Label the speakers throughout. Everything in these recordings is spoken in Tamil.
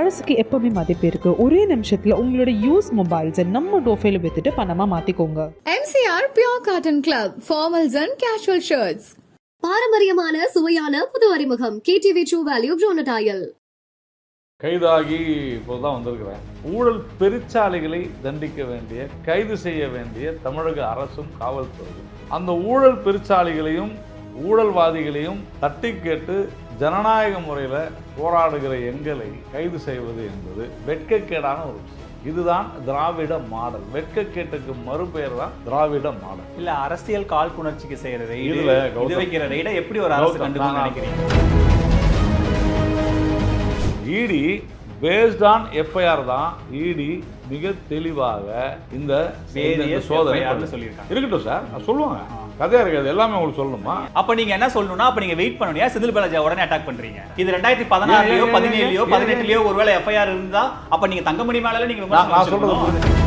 Speaker 1: அரசுக்கு எப்பவுமே மதிப்பு இருக்கு. ஒரே நிமிஷத்துல உங்களோட யூஸ் மொபைல்ஸை நம்ம டோஃபைல வித்துட்டு பணமா மாத்திக்கோங்க.
Speaker 2: MCR Pure Cotton Club, formals and casual shirts.
Speaker 3: பாரம்பரியமான சுவையான புது அறிமுகம் KTV True Value Bronatile.
Speaker 4: கைதாகி இப்போதான் வந்திருக்கிறேன். ஊழல் பெருச்சாளிகளை தண்டிக்க வேண்டிய, கைது செய்ய வேண்டிய தமிழக அரசும் காவல்துறையும் அந்த ஊழல் பெருச்சாளிகளையும் ஊழல்வாதிகளையும் தட்டி கேட்டு ஜனநாயக முறையில் போராடுகிற எங்களை கைது செய்வது என்பது வெட்கக்கேடான ஒரு விஷயம். இதுதான் திராவிட மாடல். வெட்கக்கேட்டுக்கு மறுபெயர் தான் திராவிட மாடல்.
Speaker 5: இல்ல அரசியல் காழ்ப்புணர்ச்சிக்கு செய்யற
Speaker 4: இதுல
Speaker 5: இது வைக்கிற ரைட எப்படி ஒரு அரசு கண்டுபிடிச்சு நினைக்கிறீங்க?
Speaker 4: இடி பேஸ்ட் ஆன் எஃப்ஐஆர் தான். இடி மிக தெளிவாக இந்த சோதனை
Speaker 5: சொல்லியிருக்காங்க.
Speaker 4: இருக்கட்டும் சார், சொல்லுவாங்க, கதையா இருக்காது, எல்லாமே உங்களுக்கு சொல்லணுமா?
Speaker 5: அப்ப நீங்க என்ன சொல்லணும்னா, அப்ப நீங்க வெயிட் பண்ணணும். செந்தில் பாலாஜி உடனே அட்டாக் பண்றீங்க. இது 2016லயோ 17லயோ 18லயோ ஒருவேளை எஃப்ஐஆர் இருந்தா அப்ப நீங்க தங்கமணி மேல நீங்க
Speaker 4: நான் சொல்றது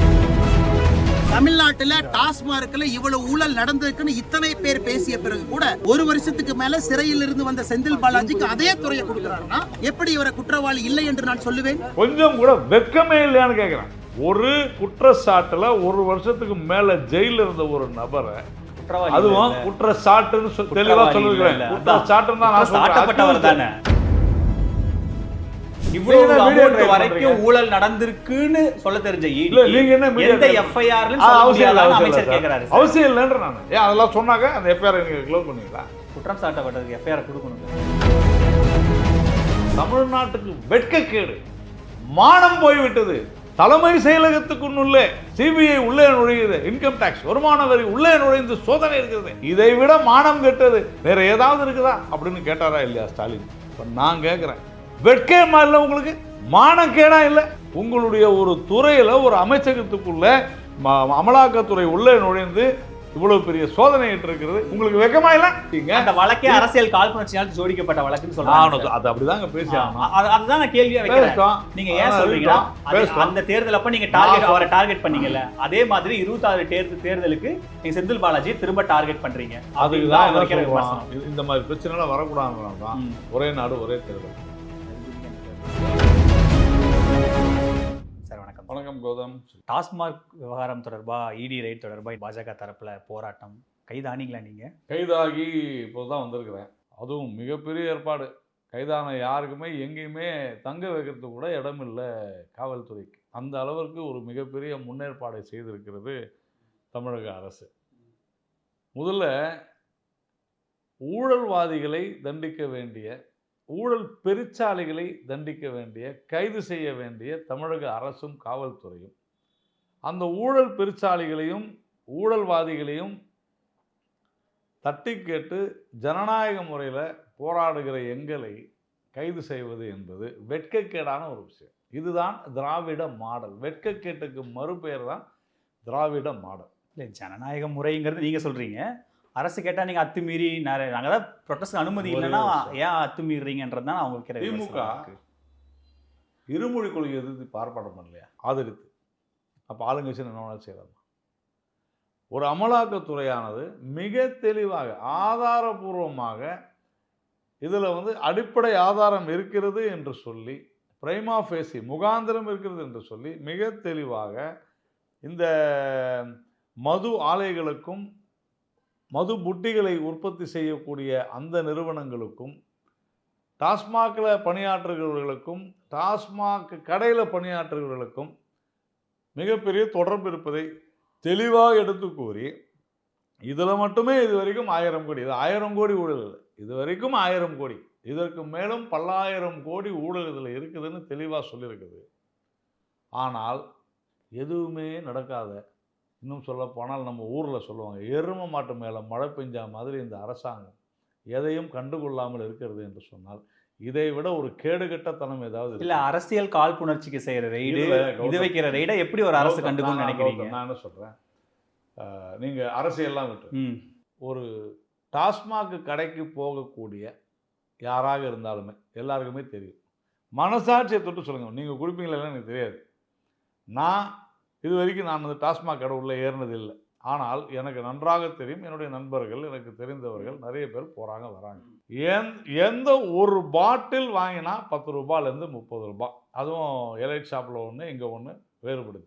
Speaker 6: தமிழ்நாட்டுல டாஸ்மார்க்ல இவ்வளவு ஊழல் நடந்திருக்குன்னு இத்தனை பேர் பேசிய பிறகு கூட ஒரு வருஷத்துக்கு மேல சிறையில் இருந்து வந்த செந்தில் பாலாஜிக்கு அதே துறையை கொடுக்கிறாருன்னா எப்படி இவரை குற்றவாளி இல்லை என்று நான் சொல்லுவேன்?
Speaker 4: கொஞ்சம் கூட வெட்கமே இல்லையான்னு கேட்கிறேன். ஒரு குற்றச்சாட்டுல ஒரு வருஷத்துக்கு மேல ஜெயில இருந்த ஒரு நபரை, அதுவும் குற்றச்சாட்டுன்னு தெளிவா சொல்லுகிறேன். குற்றச்சாட்டுன்னு தான் நான் சொல்றேன்.
Speaker 5: இவ்வளவு அமௌண்ட் வரைக்கும் ஊழல் நடந்திருக்குன்னு சொல்ல தெரிஞ்ச எந்த எஃப்ஐஆர் அமைச்சர் கேக்குறாரு.
Speaker 4: அவசியம் இல்லைன்ற நான் ஏன் அதெல்லாம் சொன்னாங்க அந்த எஃப்ஐஆர் நீங்க க்ளோஸ் பண்ணீங்களா?
Speaker 5: குற்றம் சாட்டப்பட்டதுக்கு எஃப்ஐஆர் கொடுக்கணும்.
Speaker 4: தமிழ்நாட்டுக்கு வெட்கக்கேடு, மானம் போய்விட்டது. தலைமை செயலகத்துக்குள்ளே சிபிஐ உள்ளே நுழையுது, இன்கம் டாக்ஸ் வருமான வரி உள்ளே நுழைந்து சோதனை இருக்கிறது. இதை விட மானம் கெட்டது வேற ஏதாவது இருக்குதா அப்படின்னு கேட்டாரா இல்லையா ஸ்டாலின்? நான் கேட்கிறேன், வெட்கமா இல்லை உங்களுக்கு? மானக்கேடா இல்லை? உங்களுடைய ஒரு துறையில ஒரு அமைச்சகத்துக்குள்ள அமலாக்கத்துறை உள்ளே நுழைந்து இவ்வளவு பெரிய சோதனை இருக்கிறது. உங்களுக்கு வெட்கமா இல்ல?
Speaker 5: அந்த வழக்கே அரசியல் காழ்ப்புணர்ச்சியால் ஜோடிக்கப்பட்ட வழக்குன்னு சொல்றாங்க.
Speaker 4: அது அப்படிதாங்க பேசியாங்க.
Speaker 5: அதுதான் நான் கேள்வியா வைக்கிறேன். நீங்க ஏன் சொல்றீங்கன்னா அந்த தேர்தல் அப்ப நீங்க அவரை டார்கெட் பண்ணீங்கல்ல, அதே மாதிரி 26 தேர்தலுக்கு நீங்க செந்தில் பாலாஜி திரும்ப டார்கெட் பண்றீங்க.
Speaker 4: அதுதான் இந்த மாதிரி பிரச்சனை எல்லாம் வரக்கூடாதுதான் ஒரே நாடு ஒரே தேர்தல்.
Speaker 5: சார் வணக்கம்.
Speaker 4: வணக்கம் கௌதம்.
Speaker 5: டாஸ்மாக் விவகாரம் தொடர்பா இடி ரைட் தொடர்பா பாஜக தரப்புல போராட்டம், கைதானீங்களா? நீங்க
Speaker 4: கைதாகி இப்போதான் வந்திருக்கிறேன். அதுவும் மிகப்பெரிய ஏற்பாடு. கைதான யாருக்குமே எங்கேயுமே தங்க வைக்கிறதுக்கு கூட இடம் இல்லை காவல்துறைக்கு. அந்த அளவிற்கு ஒரு மிகப்பெரிய முன்னேற்பாடை செய்திருக்கிறது தமிழக அரசு. முதல்ல ஊழல்வாதிகளை தண்டிக்க வேண்டிய, ஊழல் பெருச்சாளிகளை தண்டிக்க வேண்டிய, கைது செய்ய வேண்டிய தமிழக அரசும் காவல்துறையும் அந்த ஊழல் பெருச்சாளிகளையும் ஊழல்வாதிகளையும் தட்டி கேட்டு ஜனநாயக முறையில் போராடுகிற எங்களை கைது செய்வது என்பது வெட்கக்கேடான ஒரு விஷயம். இதுதான் திராவிட மாடல். வெட்கக்கேட்டுக்கு மறுபெயர் தான் திராவிட மாடல்.
Speaker 5: இல்லை, ஜனநாயக முறைங்கிறது நீங்கள் சொல்கிறீங்க. அரசு கேட்டால் நீங்கள் அத்துமீறி நாங்கள் தான் ப்ரொட்டஸ்ட் அனுமதி இல்லைன்னா ஏன் அத்துமீறீங்கன்றது தான் அவங்க வைக்கிற.
Speaker 4: திமுக இருமொழி கொள்கை எதிர்த்து பார்ப்பாடம் பண்ணலையா? ஆதரித்து அப்போ ஆளுங்கட்சி என்ன செய்யலாம்? ஒரு அமலாக்கத்துறையானது மிக தெளிவாக ஆதாரபூர்வமாக இதில் அடிப்படை ஆதாரம் இருக்கிறது என்று சொல்லி, பிரைமா ஃபேசி முகாந்திரம் இருக்கிறது என்று சொல்லி மிக தெளிவாக இந்த மது ஆலைகளுக்கும் மது புட்டிகளை உற்பத்தி செய்யக்கூடிய அந்த நிறுவனங்களுக்கும் டாஸ்மாகில் பணியாற்றுகிறவர்களுக்கும் டாஸ்மாக் கடையில் பணியாற்றுகிறவர்களுக்கும் மிகப்பெரிய தொடர்பு இருப்பதை தெளிவாக எடுத்து கூறி, இதில் மட்டுமே இது வரைக்கும் 1000 கோடி, இது 1000 கோடி ஊழல் இல்லை, இது வரைக்கும் 1000 கோடி, இதற்கு மேலும் பல்லாயிரம் கோடி ஊழல் இதில் இருக்குதுன்னு தெளிவாக சொல்லியிருக்குது. ஆனால் எதுவுமே நடக்காத, இன்னும் சொல்ல போனால் நம்ம ஊரில் சொல்லுவாங்க, எரும மாட்டு மேலே மழை பெஞ்சா மாதிரி இந்த அரசாங்கம் எதையும் கண்டுகொள்ளாமல் இருக்கிறது என்று சொன்னால் இதை விட ஒரு கேடுகட்டத்தனம் ஏதாவது
Speaker 5: இல்லை? அரசியல் காழ்ப்புணர்ச்சிக்கு செய்கிற ரைடு, இது வைக்கிற ரைடை எப்படி ஒரு அரசு கண்டுகொள்ளும் நினைக்கிறீங்க?
Speaker 4: நான் என்ன சொல்கிறேன், நீங்கள் அரசியல்லாம் விட்டு ஒரு டாஸ்மாக் கடைக்கு போகக்கூடிய யாராக இருந்தாலுமே எல்லாருக்குமே தெரியும். மனசாட்சியை தொட்டு சொல்லுங்கள், நீங்கள் குடிப்பீங்களா எனக்கு தெரியாது. நான் இது வரைக்கும் நான் டாஸ்மாக் கடை உள்ளே ஏறினதில்லை. ஆனால் எனக்கு நன்றாக தெரியும், என்னுடைய நண்பர்கள், எனக்கு தெரிந்தவர்கள் நிறைய பேர் போகிறாங்க வராங்க. எந்த ஒரு பாட்டில் வாங்கினா 10 ரூபாயிலேருந்து 30 ரூபாய். அதுவும் எலைட் ஷாப்பில் ஒன்று, இங்கே ஒன்று வேறுபடுது.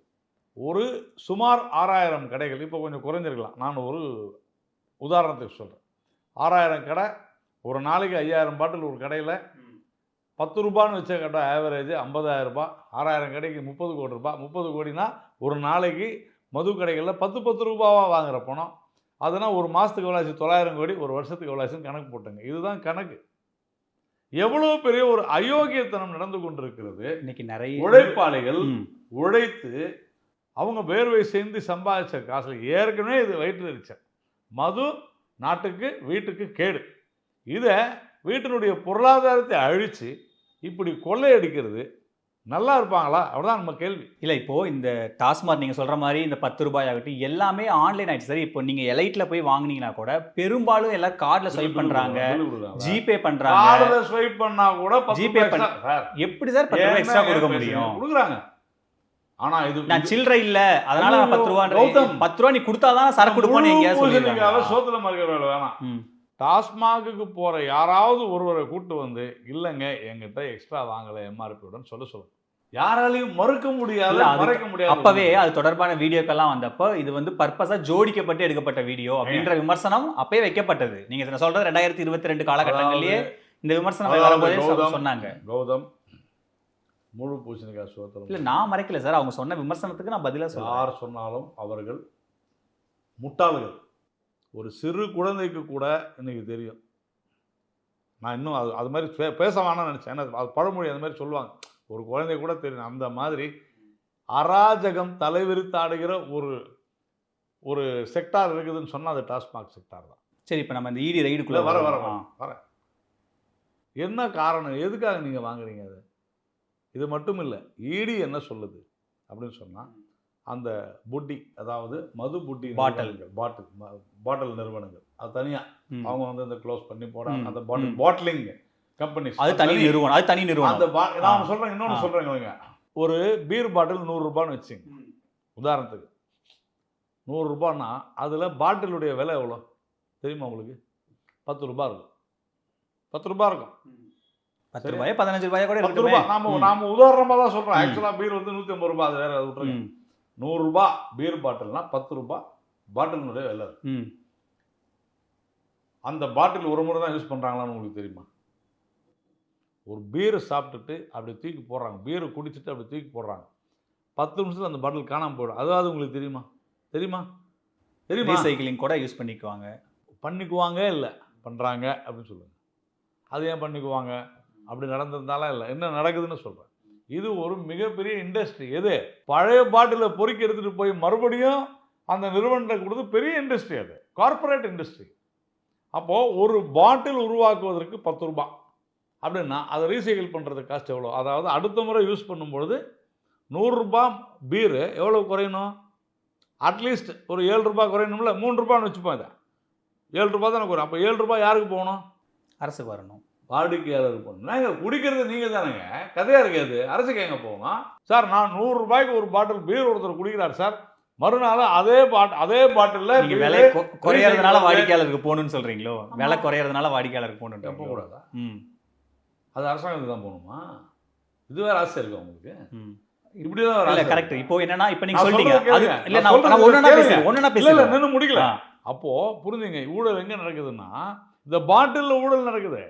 Speaker 4: ஒரு சுமார் 6000 கடைகள், இப்போ கொஞ்சம் குறைஞ்சிருக்கலாம், நான் ஒரு உதாரணத்துக்கு சொல்கிறேன். 6000 கடை, ஒரு நாளைக்கு 5000 பாட்டில் ஒரு கடையில் 10 ரூபான்னு வச்ச கடை ஆவரேஜ் 50,000 ரூபாய். 6000 கடைக்கு 30 கோடி ரூபாய். 30 கோடினா ஒரு நாளைக்கு மது கடைகளில் 10 ரூபாவாக வாங்குகிற பணம். அதுனா ஒரு மாதத்துக்கு எவ்வளோ ஆச்சு? 900 கோடி. ஒரு வருஷத்துக்கு எவ்வளோ ஆச்சுன்னு கணக்கு போட்டுங்க. இதுதான் கணக்கு. எவ்வளோ பெரிய ஒரு அயோக்கியத்தனம் நடந்து கொண்டிருக்கிறது.
Speaker 5: இன்னைக்கு நிறைய
Speaker 4: உழைப்பாளிகள் உழைத்து அவங்க வேர்வை சேர்ந்து சம்பாதிச்ச காசுல ஏற்கனவே இது வயிற்று எரிச்சல். மது நாட்டுக்கு வீட்டுக்கு கேடு. இதை வீட்டினுடைய பொருளாதாரத்தை அழித்து இப்படி கொள்ளையடிக்கிறது நல்லா இருப்பாங்களா? அப்படிதான் நம்ம கேள்வி.
Speaker 5: இல்லை, இப்போ இந்த டாஸ்மாக் நீங்க சொல்ற மாதிரி இந்த 10 ரூபாய் ஆகட்டும் எல்லாமே ஆன்லைன் ஆயிடுச்சு. சரி, இப்போ நீங்க எலைட்ல போய் வாங்குனீங்கன்னா கூட பெரும்பாலும் எல்லாம் கார்டுல ஸ்வைப் பண்றாங்க, ஜிபே பண்றாங்க.
Speaker 4: கார்டுல ஸ்வைப் பண்ணா கூட
Speaker 5: ஜிபே எப்படி சார் 10 ரூபாய் எக்ஸ்ட்ரா கொடுக்க முடியும்?
Speaker 4: கொடுக்குறாங்க. ஆனா இது
Speaker 5: நான் சில்லறை இல்ல, அதனால நான் 10 ரூபாய் 10 ரூபாய் நீ கொடுத்தாதான் சரக்கு கொடுப்போன்னு எங்கேயா சொல்லிருக்காங்க.
Speaker 4: சோத்துல மறுக்கிற வேலை வேணாம். டாஸ்மாகுக்கு போற யாராவது ஒருவரை கூட்டு வந்து இல்லைங்க என்கிட்ட எக்ஸ்ட்ரா வாங்கல எம்ஆர்பியுடன் சொல்ல யாராலையும் மறுக்க முடியாது, மறைக்க முடியாது.
Speaker 5: அப்பவே அது தொடர்பான வீடியோக்கெல்லாம் வந்தப்போ இது வந்து பர்பஸா ஜோடிக்கப்பட்டு எடுக்கப்பட்ட வீடியோ அப்படின்ற விமர்சனம் அப்பவே வைக்கப்பட்டது. நீங்க சொல்றது 2022 காலகட்டங்களிலேயே இந்த விமர்சனம் வரும்போதே சொன்னாங்க.
Speaker 4: கௌதம் முழு பூசணிக்காய் சோத்திரம்
Speaker 5: இல்ல, நான் மறைக்கல சார். அவங்க சொன்ன விமர்சனத்துக்கு நான் பதிலா சொல்றேன்.
Speaker 4: யார் சொன்னாலும் அவர்கள் முட்டாள்கள். ஒரு சிறு குழந்தைக்கு கூட இன்னைக்கு தெரியும். நான் இன்னும் அது மாதிரி பேச வேணாம்னு நினச்சேன். ஏன்னா அது பழமொழி அந்த மாதிரி சொல்லுவாங்க. ஒரு குழந்தை கூட தெரியும். அந்த மாதிரி அராஜகம் தலைவிரித்தாடுகிற ஒரு செக்டார் இருக்குதுன்னு சொன்னால் அது டாஸ்மாக் செக்டார் தான்.
Speaker 5: சரி, இப்போ நம்ம இந்த இடி ரைடுக்குள்ள
Speaker 4: வர என்ன காரணம்? எதுக்காக நீங்கள் வாங்குறீங்க? அது இது மட்டும் இல்லை. இடி என்ன சொல்லுது அப்படின்னு சொன்னால், அந்த புட்டி, அதாவது மது புட்டி பாட்டில் நிறுவனங்கள் அது தனியாக அவங்க வந்து இந்த க்ளோஸ் பண்ணி போடாங்க. அந்த பாட்டிலிங் கம்பெனிஸ்
Speaker 5: அது தனி நிறுவனம், அது தனி நிறுவனம்.
Speaker 4: அந்த நான் சொல்கிறேன், இன்னொன்று சொல்கிறேங்க. ஒரு பீர் பாட்டில் 100 ரூபான்னு வச்சுங்க உதாரணத்துக்கு. 100 ரூபான்னா அதில் பாட்டிலுடைய விலை எவ்வளோ தெரியுமா உங்களுக்கு? 10 ரூபாய் இருக்கும். 10 ரூபாய் இருக்கும்.
Speaker 5: 10 ரூபாய் 15 ரூபாய் கூட
Speaker 4: 10 ரூபாய். நாம உதாரணமாக தான் சொல்கிறோம். ஆக்சுவலாக பீர் வந்து 150 ரூபாய். அது வேற, அது விட்டுருங்க. 100 ரூபாய் பீர் பாட்டில்னா 10 ரூபாய் பாட்டிலுடைய விலை. அந்த பாட்டில் ஒரு முறை தான் யூஸ் பண்ணுறாங்களான்னு உங்களுக்கு தெரியுமா? ஒரு பீரை சாப்பிட்டுட்டு அப்படி தூக்கி போடுறாங்க, பீரை குடிச்சிட்டு அப்படி தூக்கி போடுறாங்க. 10 நிமிஷத்தில் அந்த பாட்டில் காணாமல் போயிடும். அதாவது உங்களுக்கு தெரியுமா? தெரியுமா?
Speaker 5: ரீசைக்கிளிங் கூட யூஸ் பண்ணிக்குவாங்க இல்லை பண்ணுறாங்க அப்படின்னு சொல்லுங்கள். அது ஏன் பண்ணிக்குவாங்க? அப்படி நடந்திருந்தாலும் இல்லை, என்ன நடக்குதுன்னு சொல்கிறேன். இது ஒரு மிகப்பெரிய இண்டஸ்ட்ரி. எது? பழைய பாட்டிலை பொறுக்கி எடுத்துகிட்டு போய் மறுபடியும் அந்த நிறுவனத்தை கொடுத்து பெரிய இண்டஸ்ட்ரி. அது கார்பரேட் இண்டஸ்ட்ரி. அப்போது ஒரு பாட்டில் உருவாக்குவதற்கு 10 ரூபாய் அப்படின்னா அதை ரீசைக்கிள் பண்ணுறது காஸ்ட் எவ்வளோ? அதாவது அடுத்த முறை யூஸ் பண்ணும்பொழுது 100 ரூபாய் பீரு எவ்வளோ குறையணும்? அட்லீஸ்ட் ஒரு 7 ரூபாய் குறையணும்ல. 3 ரூபான்னு வச்சுப்போம். இதை 7 ரூபாய் தானே குறையும். அப்போ 7 ரூபாய் யாருக்கு போகணும்? அரசுக்கு வரணும்,
Speaker 4: வாடிக்கையாளர் போகணும். நாங்கள் குடிக்கிறது நீங்கள் தானேங்க. கதையாக இருக்காது. அரசுக்கு எங்கே போகணும் சார்? நான் 100 ரூபாய்க்கு ஒரு பாட்டில் பீர் ஒருத்தர் குடிக்கிறார் சார், மறுநாள் அதே பாட்டிலில்
Speaker 5: நீங்க விலை குறையறதுனால வாடிக்கையாளருக்கு போகணும்னு சொல்றீங்களோ? விலை குறையறதுனால வாடிக்கையாளருக்கு போகணும்
Speaker 4: போகக்கூடாதா? அது அரசாங்கத்துக்கு தான் போகணுமா? இது வேற ஆசை இருக்கு உங்களுக்கு? இப்படிதான் இல்ல.
Speaker 5: கரெக்ட். இப்போ என்னன்னா, இப்போ நீங்க சொல்றீங்க அது இல்ல, நான் ஒண்ணா பேசல,
Speaker 4: நின்னு முடிக்கல. அப்போ புரிஞ்சுங்க, ஊழல் எங்க நடக்குதுன்னா இந்த பாட்டில்ல ஊழல் நடக்குது.